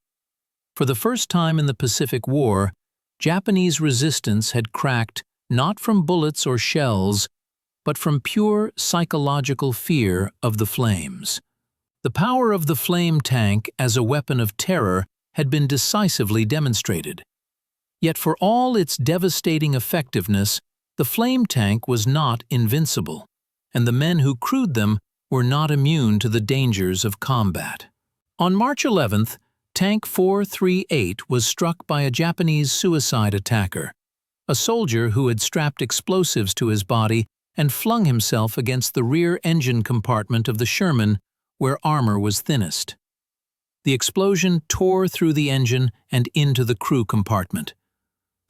For the first time in the Pacific War, Japanese resistance had cracked not from bullets or shells, but from pure psychological fear of the flames. The power of the flame tank as a weapon of terror had been decisively demonstrated. Yet for all its devastating effectiveness, the flame tank was not invincible, and the men who crewed them were not immune to the dangers of combat. On March 11th, Tank 438 was struck by a Japanese suicide attacker, a soldier who had strapped explosives to his body and flung himself against the rear engine compartment of the Sherman, where armor was thinnest. The explosion tore through the engine and into the crew compartment.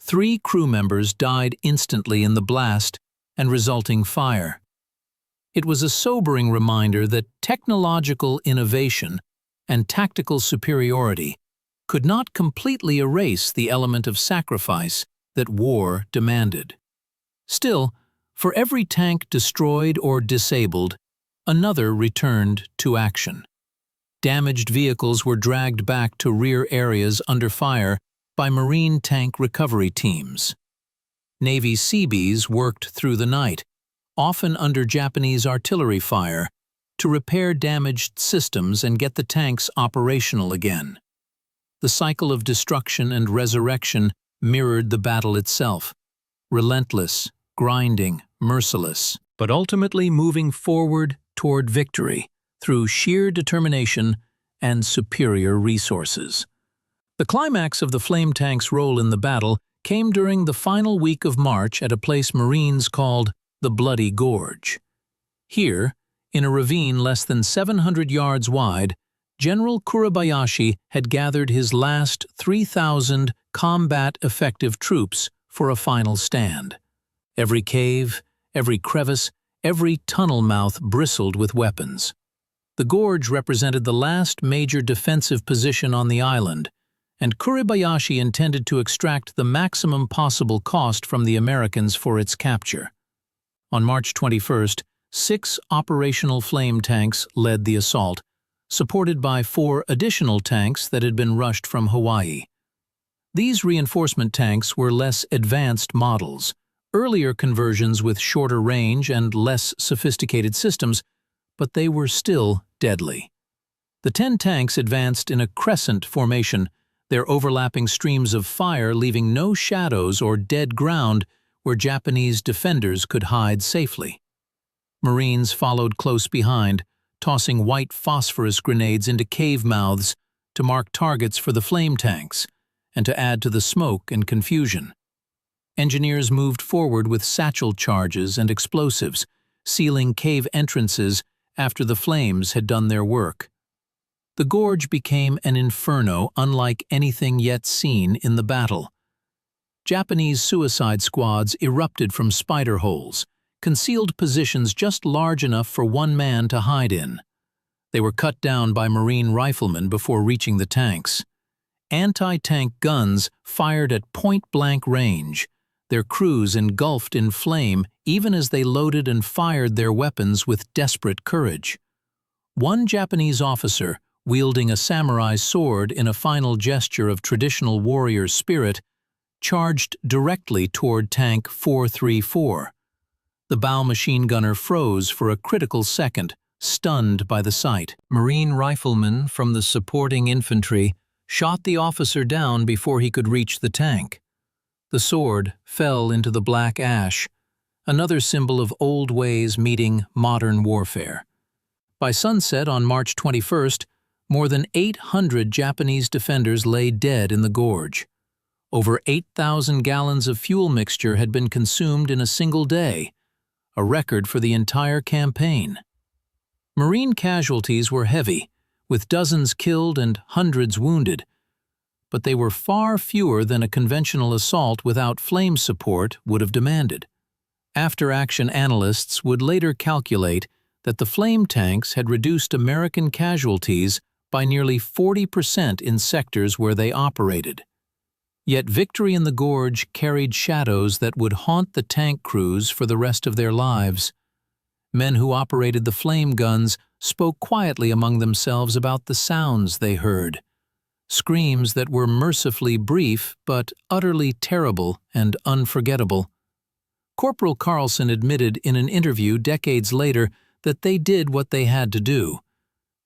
3 crew members died instantly in the blast and resulting fire. It was a sobering reminder that technological innovation and tactical superiority could not completely erase the element of sacrifice that war demanded. Still, for every tank destroyed or disabled, another returned to action. Damaged vehicles were dragged back to rear areas under fire by Marine tank recovery teams. Navy Seabees worked through the night, often under Japanese artillery fire, to repair damaged systems and get the tanks operational again. The cycle of destruction and resurrection mirrored the battle itself, relentless, grinding, merciless, but ultimately moving forward toward victory through sheer determination and superior resources. The climax of the flame tank's role in the battle came during the final week of March at a place Marines called the Bloody Gorge. Here, in a ravine less than 700 yards wide, General Kuribayashi had gathered his last 3,000 combat-effective troops for a final stand. Every cave, every crevice, every tunnel mouth bristled with weapons. The gorge represented the last major defensive position on the island, and Kuribayashi intended to extract the maximum possible cost from the Americans for its capture. On March 21st, 6 operational flame tanks led the assault, supported by 4 additional tanks that had been rushed from Hawaii. These reinforcement tanks were less advanced models, earlier conversions with shorter range and less sophisticated systems, but they were still deadly. The 10 tanks advanced in a crescent formation, their overlapping streams of fire leaving no shadows or dead ground where Japanese defenders could hide safely. Marines followed close behind, tossing white phosphorus grenades into cave mouths to mark targets for the flame tanks and to add to the smoke and confusion. Engineers moved forward with satchel charges and explosives, sealing cave entrances after the flames had done their work. The gorge became an inferno unlike anything yet seen in the battle. Japanese suicide squads erupted from spider holes, concealed positions just large enough for one man to hide in. They were cut down by Marine riflemen before reaching the tanks. Anti-tank guns fired at point-blank range, their crews engulfed in flame even as they loaded and fired their weapons with desperate courage. One Japanese officer, wielding a samurai sword in a final gesture of traditional warrior spirit, charged directly toward Tank 434. The bow machine gunner froze for a critical second, stunned by the sight. Marine riflemen from the supporting infantry shot the officer down before he could reach the tank. The sword fell into the black ash, another symbol of old ways meeting modern warfare. By sunset on March 21st, more than 800 Japanese defenders lay dead in the gorge. Over 8,000 gallons of fuel mixture had been consumed in a single day, a record for the entire campaign. Marine casualties were heavy, with dozens killed and hundreds wounded, but they were far fewer than a conventional assault without flame support would have demanded. After-action analysts would later calculate that the flame tanks had reduced American casualties by nearly 40% in sectors where they operated. Yet victory in the gorge carried shadows that would haunt the tank crews for the rest of their lives. Men who operated the flame guns spoke quietly among themselves about the sounds they heard. Screams that were mercifully brief but utterly terrible and unforgettable. Corporal Carlson admitted in an interview decades later that they did what they had to do.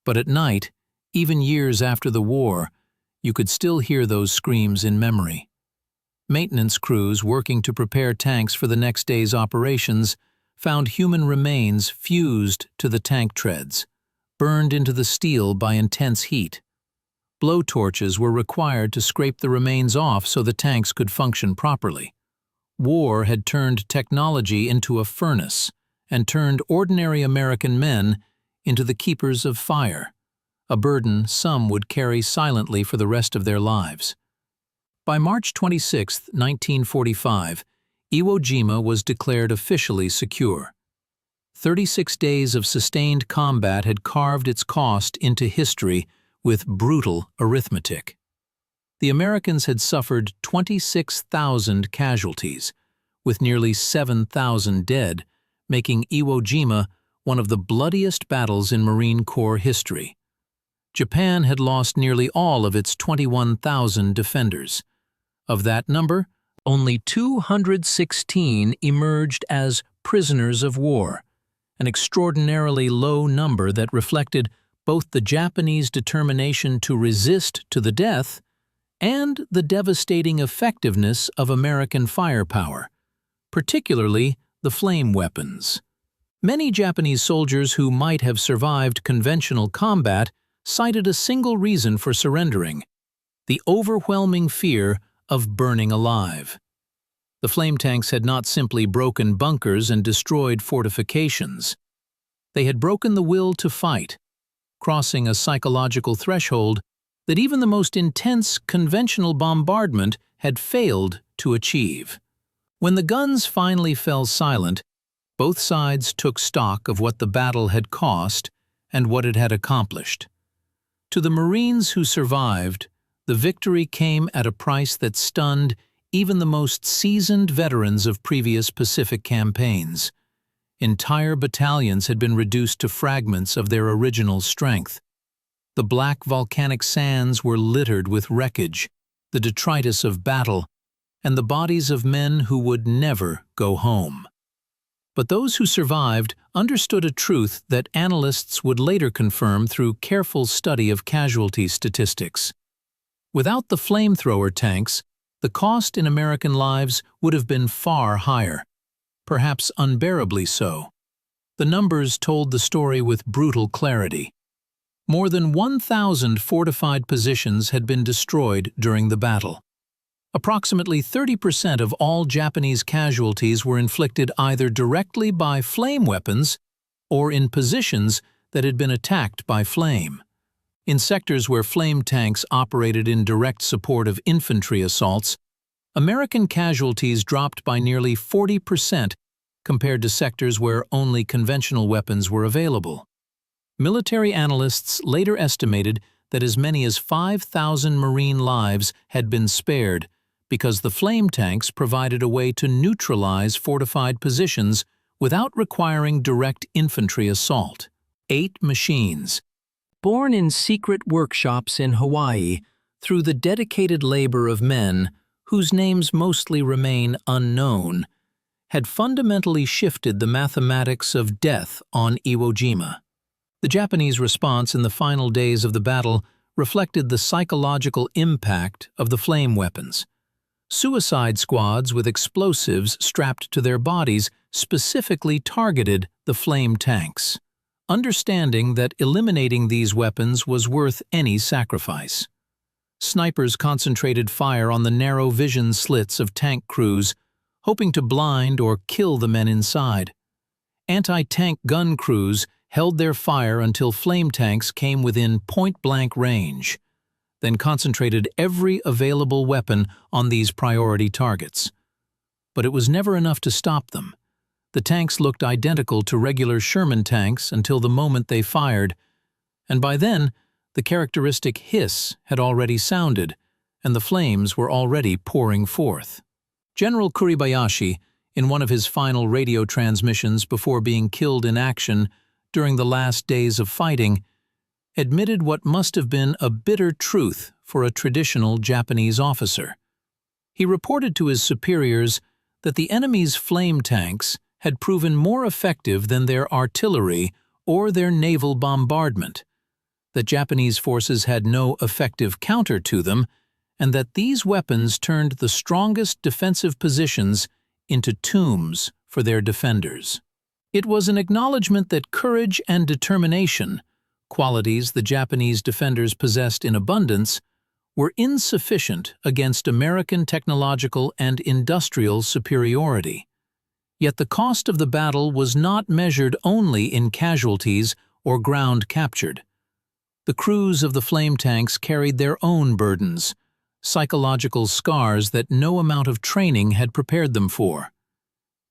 But at night, even years after the war, you could still hear those screams in memory. Maintenance crews working to prepare tanks for the next day's operations found human remains fused to the tank treads, burned into the steel by intense heat. Blowtorches were required to scrape the remains off so the tanks could function properly. War had turned technology into a furnace and turned ordinary American men into the keepers of fire, a burden some would carry silently for the rest of their lives. By March 26, 1945, Iwo Jima was declared officially secure. 36 days of sustained combat had carved its cost into history with brutal arithmetic. The Americans had suffered 26,000 casualties, with nearly 7,000 dead, making Iwo Jima one of the bloodiest battles in Marine Corps history. Japan had lost nearly all of its 21,000 defenders. Of that number, only 216 emerged as prisoners of war, an extraordinarily low number that reflected both the Japanese determination to resist to the death and the devastating effectiveness of American firepower, particularly the flame weapons. Many Japanese soldiers who might have survived conventional combat cited a single reason for surrendering: the overwhelming fear of burning alive. The flame tanks had not simply broken bunkers and destroyed fortifications. They had broken the will to fight, crossing a psychological threshold that even the most intense conventional bombardment had failed to achieve. When the guns finally fell silent, both sides took stock of what the battle had cost and what it had accomplished. To the Marines who survived, the victory came at a price that stunned even the most seasoned veterans of previous Pacific campaigns. Entire battalions had been reduced to fragments of their original strength. The black volcanic sands were littered with wreckage, the detritus of battle, and the bodies of men who would never go home. But those who survived understood a truth that analysts would later confirm through careful study of casualty statistics. Without the flamethrower tanks, the cost in American lives would have been far higher, perhaps unbearably so. The numbers told the story with brutal clarity. More than 1,000 fortified positions had been destroyed during the battle. Approximately 30% of all Japanese casualties were inflicted either directly by flame weapons or in positions that had been attacked by flame. In sectors where flame tanks operated in direct support of infantry assaults, American casualties dropped by nearly 40% compared to sectors where only conventional weapons were available. Military analysts later estimated that as many as 5,000 Marine lives had been spared because the flame tanks provided a way to neutralize fortified positions without requiring direct infantry assault. 8 machines, born in secret workshops in Hawaii through the dedicated labor of men whose names mostly remain unknown, had fundamentally shifted the mathematics of death on Iwo Jima. The Japanese response in the final days of the battle reflected the psychological impact of the flame weapons. Suicide squads with explosives strapped to their bodies specifically targeted the flame tanks, understanding that eliminating these weapons was worth any sacrifice. Snipers concentrated fire on the narrow vision slits of tank crews, hoping to blind or kill the men inside. Anti-tank gun crews held their fire until flame tanks came within point-blank range, then concentrated every available weapon on these priority targets. But it was never enough to stop them. The tanks looked identical to regular Sherman tanks until the moment they fired, and by then, the characteristic hiss had already sounded, and the flames were already pouring forth. General Kuribayashi, in one of his final radio transmissions before being killed in action during the last days of fighting, admitted what must have been a bitter truth for a traditional Japanese officer. He reported to his superiors that the enemy's flame tanks had proven more effective than their artillery or their naval bombardment, that Japanese forces had no effective counter to them, and that these weapons turned the strongest defensive positions into tombs for their defenders. It was an acknowledgement that courage and determination, qualities the Japanese defenders possessed in abundance, were insufficient against American technological and industrial superiority. Yet the cost of the battle was not measured only in casualties or ground captured. The crews of the flame tanks carried their own burdens, psychological scars that no amount of training had prepared them for.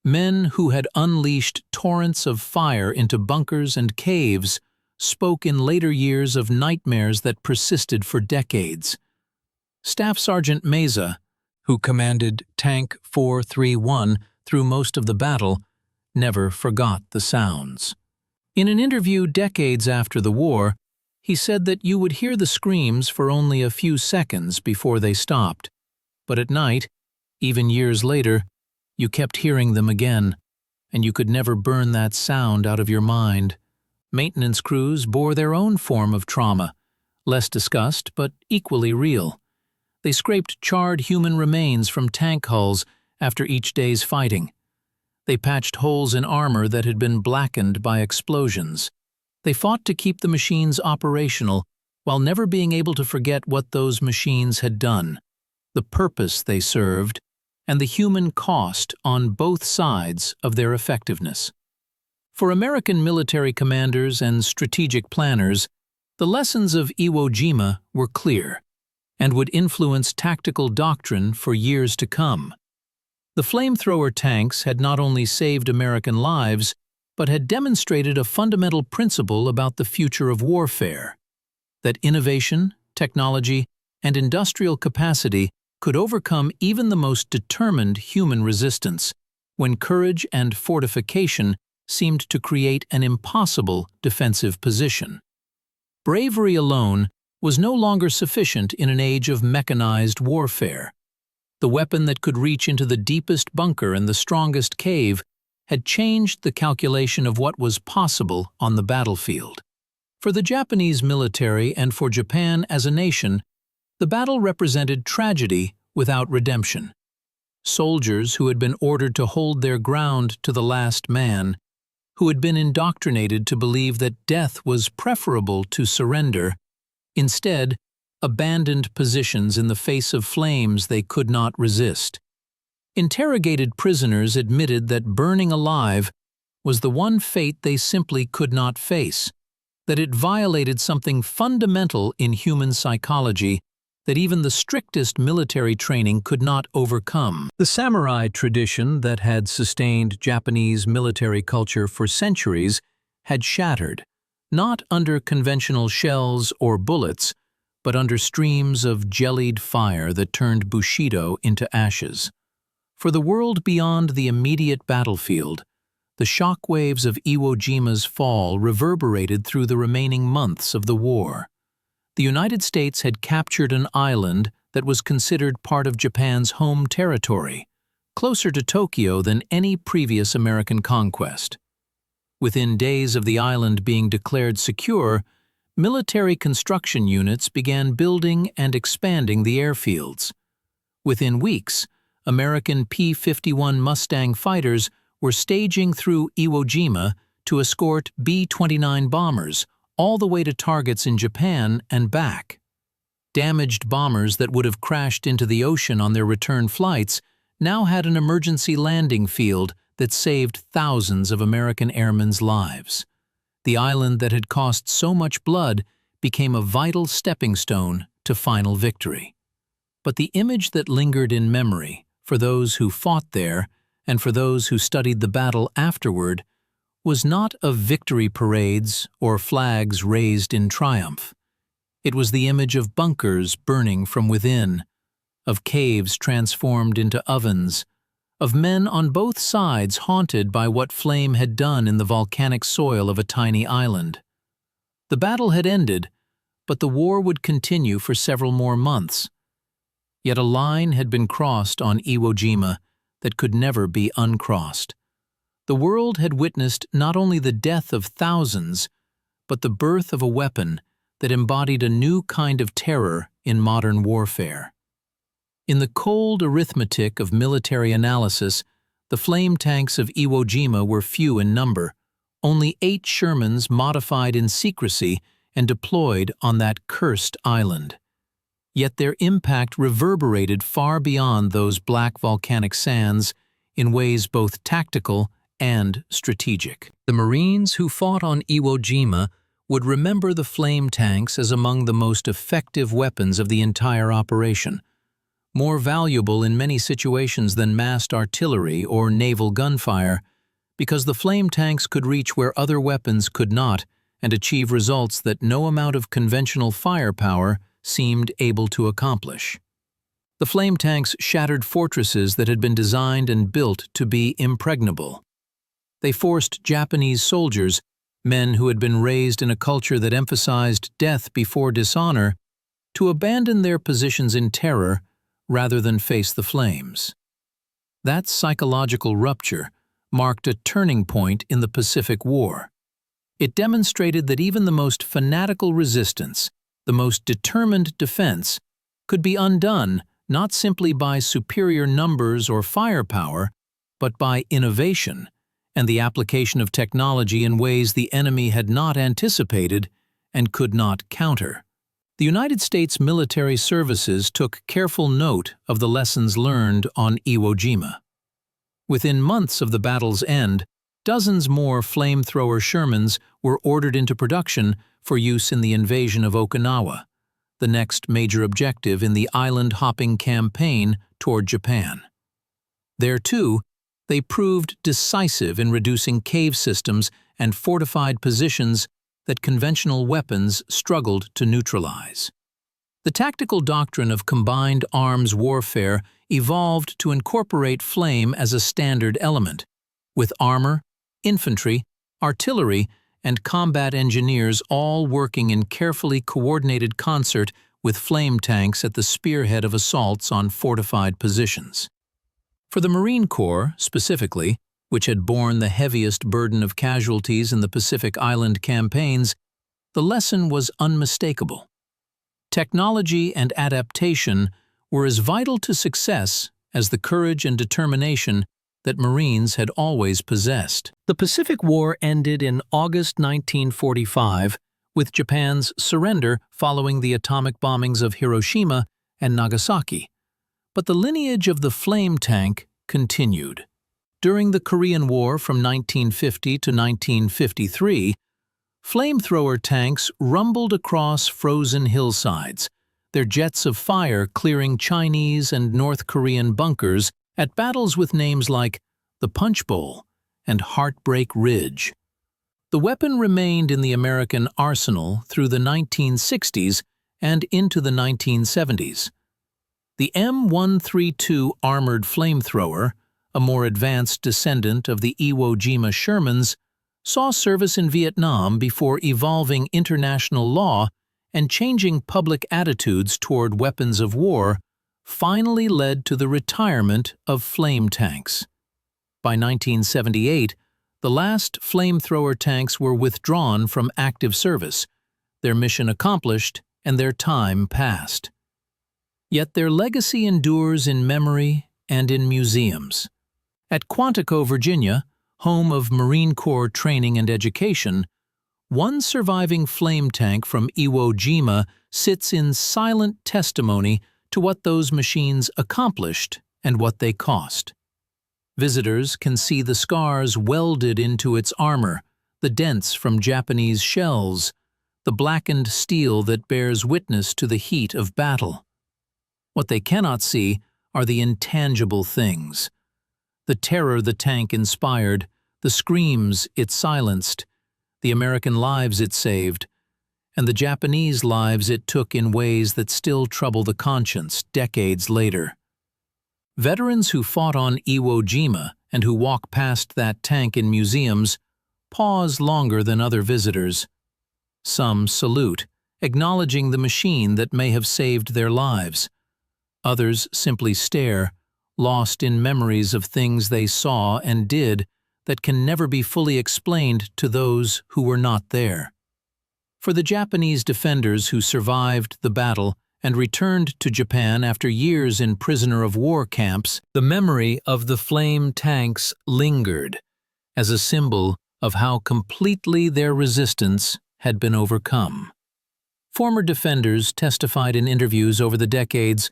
Men who had unleashed torrents of fire into bunkers and caves spoke in later years of nightmares that persisted for decades. Staff Sergeant Meza, who commanded Tank 431 through most of the battle, never forgot the sounds. In an interview decades after the war, he said that you would hear the screams for only a few seconds before they stopped, but at night, even years later, you kept hearing them again, and you could never burn that sound out of your mind. Maintenance crews bore their own form of trauma, less discussed but equally real. They scraped charred human remains from tank hulls after each day's fighting. They patched holes in armor that had been blackened by explosions. They fought to keep the machines operational while never being able to forget what those machines had done, the purpose they served, and the human cost on both sides of their effectiveness. For American military commanders and strategic planners, the lessons of Iwo Jima were clear and would influence tactical doctrine for years to come. The flamethrower tanks had not only saved American lives, but had demonstrated a fundamental principle about the future of warfare: that innovation, technology, and industrial capacity could overcome even the most determined human resistance, when courage and fortification seemed to create an impossible defensive position. Bravery alone was no longer sufficient in an age of mechanized warfare. The weapon that could reach into the deepest bunker and the strongest cave had changed the calculation of what was possible on the battlefield. For the Japanese military and for Japan as a nation, the battle represented tragedy without redemption. Soldiers who had been ordered to hold their ground to the last man, who had been indoctrinated to believe that death was preferable to surrender, instead abandoned positions in the face of flames they could not resist. Interrogated prisoners admitted that burning alive was the one fate they simply could not face, that it violated something fundamental in human psychology that even the strictest military training could not overcome. The samurai tradition that had sustained Japanese military culture for centuries had shattered, not under conventional shells or bullets, but under streams of jellied fire that turned Bushido into ashes. For the world beyond the immediate battlefield, the shock waves of Iwo Jima's fall reverberated through the remaining months of the war. The United States had captured an island that was considered part of Japan's home territory, closer to Tokyo than any previous American conquest. Within days of the island being declared secure, military construction units began building and expanding the airfields. Within weeks, American P-51 Mustang fighters were staging through Iwo Jima to escort B-29 bombers all the way to targets in Japan and back. Damaged bombers that would have crashed into the ocean on their return flights now had an emergency landing field that saved thousands of American airmen's lives. The island that had cost so much blood became a vital stepping stone to final victory. But the image that lingered in memory for those who fought there and for those who studied the battle afterward was not of victory parades or flags raised in triumph. It was the image of bunkers burning from within, of caves transformed into ovens, of men on both sides haunted by what flame had done in the volcanic soil of a tiny island. The battle had ended, but the war would continue for several more months. Yet a line had been crossed on Iwo Jima that could never be uncrossed. The world had witnessed not only the death of thousands, but the birth of a weapon that embodied a new kind of terror in modern warfare. In the cold arithmetic of military analysis, the flame tanks of Iwo Jima were few in number, only 8 Shermans modified in secrecy and deployed on that cursed island. Yet their impact reverberated far beyond those black volcanic sands in ways both tactical and strategic. The Marines who fought on Iwo Jima would remember the flame tanks as among the most effective weapons of the entire operation, more valuable in many situations than massed artillery or naval gunfire, because the flame tanks could reach where other weapons could not and achieve results that no amount of conventional firepower seemed able to accomplish. The flame tanks shattered fortresses that had been designed and built to be impregnable. They forced Japanese soldiers, men who had been raised in a culture that emphasized death before dishonor, to abandon their positions in terror rather than face the flames. That psychological rupture marked a turning point in the Pacific War. It demonstrated that even the most fanatical resistance, the most determined defense, could be undone not simply by superior numbers or firepower, but by innovation and the application of technology in ways the enemy had not anticipated and could not counter. The United States military services took careful note of the lessons learned on Iwo Jima. Within months of the battle's end, dozens more flamethrower Shermans were ordered into production for use in the invasion of Okinawa, the next major objective in the island-hopping campaign toward Japan. There, too, they proved decisive in reducing cave systems and fortified positions that conventional weapons struggled to neutralize. The tactical doctrine of combined arms warfare evolved to incorporate flame as a standard element, with armor, infantry, artillery, and combat engineers all working in carefully coordinated concert with flame tanks at the spearhead of assaults on fortified positions. For the Marine Corps, specifically, which had borne the heaviest burden of casualties in the Pacific Island campaigns, the lesson was unmistakable. Technology and adaptation were as vital to success as the courage and determination that Marines had always possessed. The Pacific War ended in August 1945 with Japan's surrender following the atomic bombings of Hiroshima and Nagasaki. But the lineage of the flame tank continued. During the Korean War from 1950 to 1953, flamethrower tanks rumbled across frozen hillsides, their jets of fire clearing Chinese and North Korean bunkers at battles with names like the Punch Bowl and Heartbreak Ridge. The weapon remained in the American arsenal through the 1960s and into the 1970s. The M132 armored flamethrower, a more advanced descendant of the Iwo Jima Shermans, saw service in Vietnam before evolving international law and changing public attitudes toward weapons of war finally led to the retirement of flame tanks. By 1978, the last flamethrower tanks were withdrawn from active service, their mission accomplished and their time past. Yet their legacy endures in memory and in museums. At Quantico, Virginia, home of Marine Corps training and education, one surviving flame tank from Iwo Jima sits in silent testimony to what those machines accomplished and what they cost. Visitors can see the scars welded into its armor, the dents from Japanese shells, the blackened steel that bears witness to the heat of battle. What they cannot see are the intangible things. The terror the tank inspired, the screams it silenced, the American lives it saved, and the Japanese lives it took in ways that still trouble the conscience decades later. Veterans who fought on Iwo Jima and who walk past that tank in museums pause longer than other visitors. Some salute, acknowledging the machine that may have saved their lives. Others simply stare, lost in memories of things they saw and did that can never be fully explained to those who were not there. For the Japanese defenders who survived the battle and returned to Japan after years in prisoner-of-war camps, the memory of the flame tanks lingered as a symbol of how completely their resistance had been overcome. Former defenders testified in interviews over the decades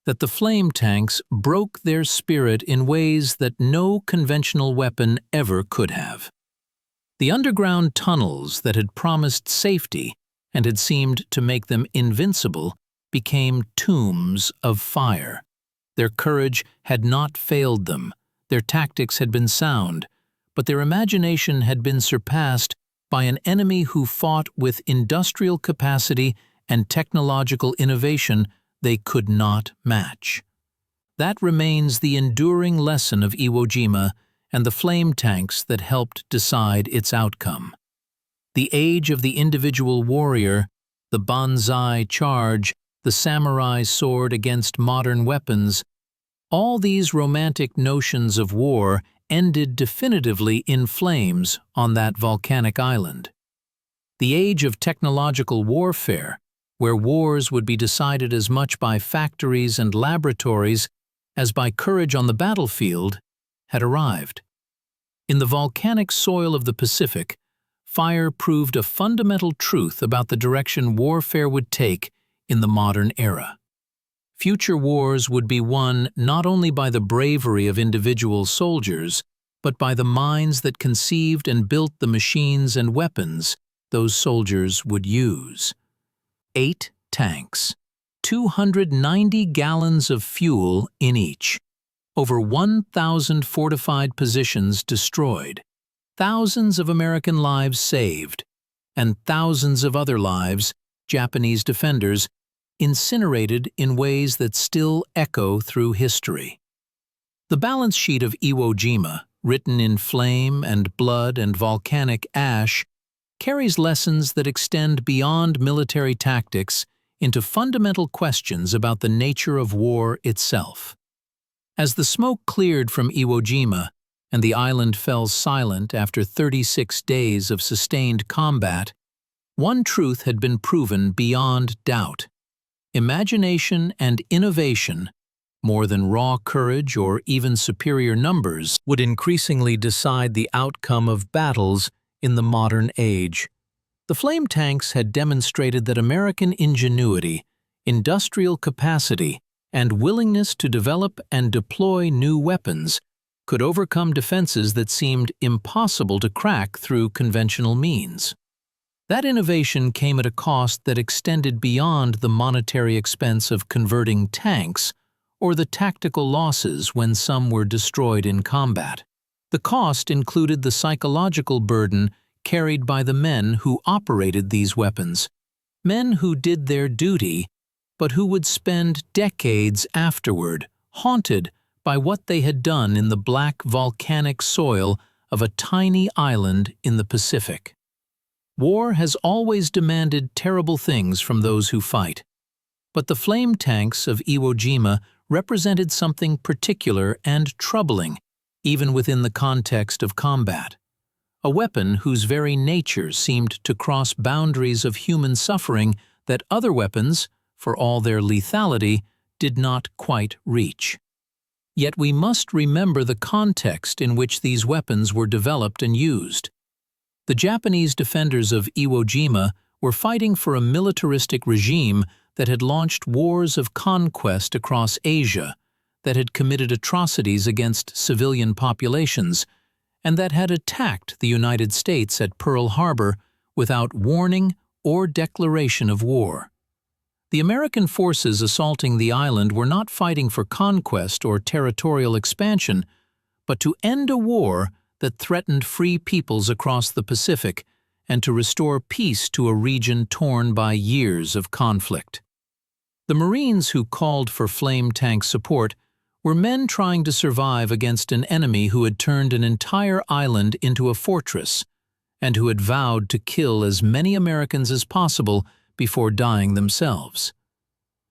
that the flame tanks broke their spirit in ways that no conventional weapon ever could have. The underground tunnels that had promised safety and had seemed to make them invincible became tombs of fire. Their courage had not failed them, their tactics had been sound, but their imagination had been surpassed by an enemy who fought with industrial capacity and technological innovation they could not match. That remains the enduring lesson of Iwo Jima and the flame tanks that helped decide its outcome. The age of the individual warrior, the banzai charge, the samurai sword against modern weapons, all these romantic notions of war ended definitively in flames on that volcanic island. The age of technological warfare, where wars would be decided as much by factories and laboratories as by courage on the battlefield, had arrived. In the volcanic soil of the Pacific, fire proved a fundamental truth about the direction warfare would take in the modern era. Future wars would be won not only by the bravery of individual soldiers, but by the minds that conceived and built the machines and weapons those soldiers would use. 8 tanks, 290 gallons of fuel in each, over 1,000 fortified positions destroyed, thousands of American lives saved, and thousands of other lives, Japanese defenders, incinerated in ways that still echo through history. The balance sheet of Iwo Jima, written in flame and blood and volcanic ash, carries lessons that extend beyond military tactics into fundamental questions about the nature of war itself. As the smoke cleared from Iwo Jima and the island fell silent after 36 days of sustained combat, one truth had been proven beyond doubt. Imagination and innovation, more than raw courage or even superior numbers, would increasingly decide the outcome of battles in the modern age. The flame tanks had demonstrated that American ingenuity, industrial capacity, and willingness to develop and deploy new weapons could overcome defenses that seemed impossible to crack through conventional means. That innovation came at a cost that extended beyond the monetary expense of converting tanks or the tactical losses when some were destroyed in combat. The cost included the psychological burden carried by the men who operated these weapons, men who did their duty, but who would spend decades afterward haunted by what they had done in the black volcanic soil of a tiny island in the Pacific. War has always demanded terrible things from those who fight, but the flame tanks of Iwo Jima represented something particular and troubling, even within the context of combat. A weapon whose very nature seemed to cross boundaries of human suffering that other weapons, for all their lethality, did not quite reach. Yet we must remember the context in which these weapons were developed and used. The Japanese defenders of Iwo Jima were fighting for a militaristic regime that had launched wars of conquest across Asia, that had committed atrocities against civilian populations, and that had attacked the United States at Pearl Harbor without warning or declaration of war. The American forces assaulting the island were not fighting for conquest or territorial expansion, but to end a war that threatened free peoples across the Pacific and to restore peace to a region torn by years of conflict. The Marines who called for flame tank support were men trying to survive against an enemy who had turned an entire island into a fortress and who had vowed to kill as many Americans as possible before dying themselves.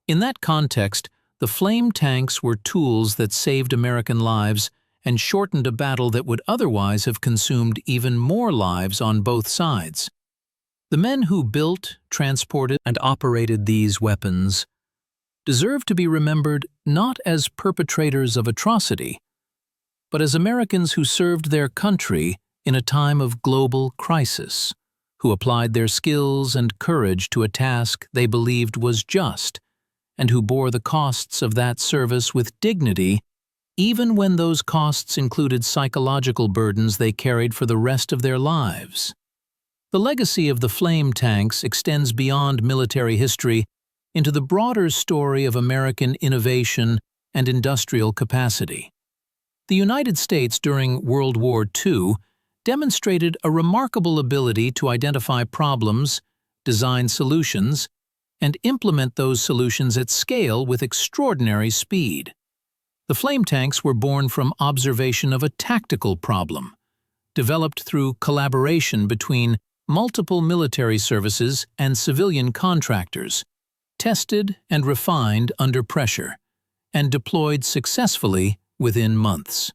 In that context, the flame tanks were tools that saved American lives and shortened a battle that would otherwise have consumed even more lives on both sides. The men who built, transported, and operated these weapons deserve to be remembered not as perpetrators of atrocity, but as Americans who served their country in a time of global crisis, who applied their skills and courage to a task they believed was just, and who bore the costs of that service with dignity even when those costs included psychological burdens they carried for the rest of their lives. The legacy of the flame tanks extends beyond military history into the broader story of American innovation and industrial capacity. The United States during World War II demonstrated a remarkable ability to identify problems, design solutions, and implement those solutions at scale with extraordinary speed. The flame tanks were born from observation of a tactical problem, developed through collaboration between multiple military services and civilian contractors, tested and refined under pressure, and deployed successfully within months.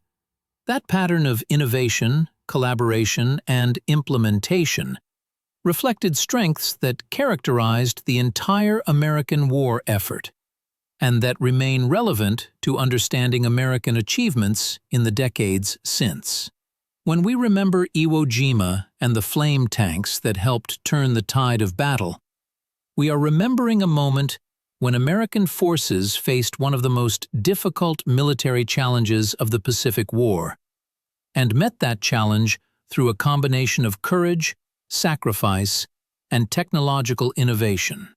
That pattern of innovation, collaboration, and implementation reflected strengths that characterized the entire American war effort, and that remain relevant to understanding American achievements in the decades since. When we remember Iwo Jima and the flame tanks that helped turn the tide of battle, we are remembering a moment when American forces faced one of the most difficult military challenges of the Pacific War, and met that challenge through a combination of courage, sacrifice, and technological innovation.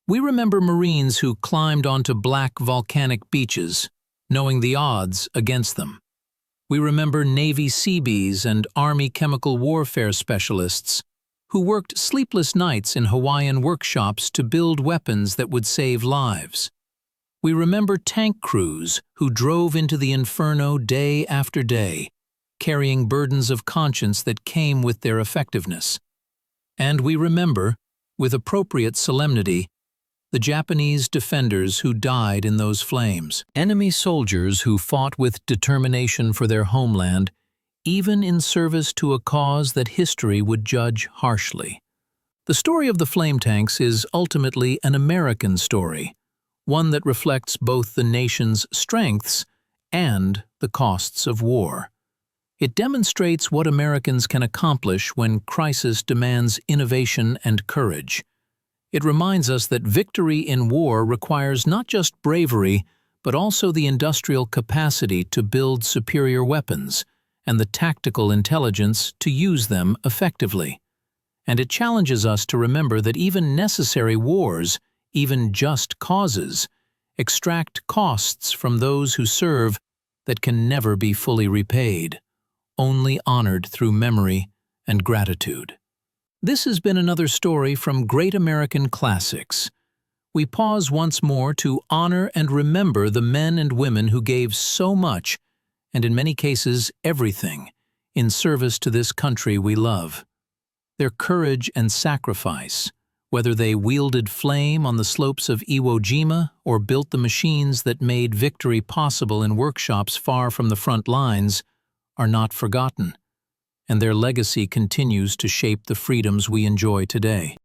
We remember Marines who climbed onto black volcanic beaches, knowing the odds against them. We remember Navy Seabees and Army chemical warfare specialists who worked sleepless nights in Hawaiian workshops to build weapons that would save lives. We remember tank crews who drove into the inferno day after day, carrying burdens of conscience that came with their effectiveness. And we remember, with appropriate solemnity, the Japanese defenders who died in those flames. Enemy soldiers who fought with determination for their homeland, even in service to a cause that history would judge harshly. The story of the flame tanks is ultimately an American story, one that reflects both the nation's strengths and the costs of war. It demonstrates what Americans can accomplish when crisis demands innovation and courage. It reminds us that victory in war requires not just bravery, but also the industrial capacity to build superior weapons and the tactical intelligence to use them effectively. And it challenges us to remember that even necessary wars, even just causes, extract costs from those who serve that can never be fully repaid, only honored through memory and gratitude. This has been another story from Great American Classics. We pause once more to honor and remember the men and women who gave so much, and in many cases everything, in service to this country we love. Their courage and sacrifice, whether they wielded flame on the slopes of Iwo Jima or built the machines that made victory possible in workshops far from the front lines, are not forgotten, and their legacy continues to shape the freedoms we enjoy today.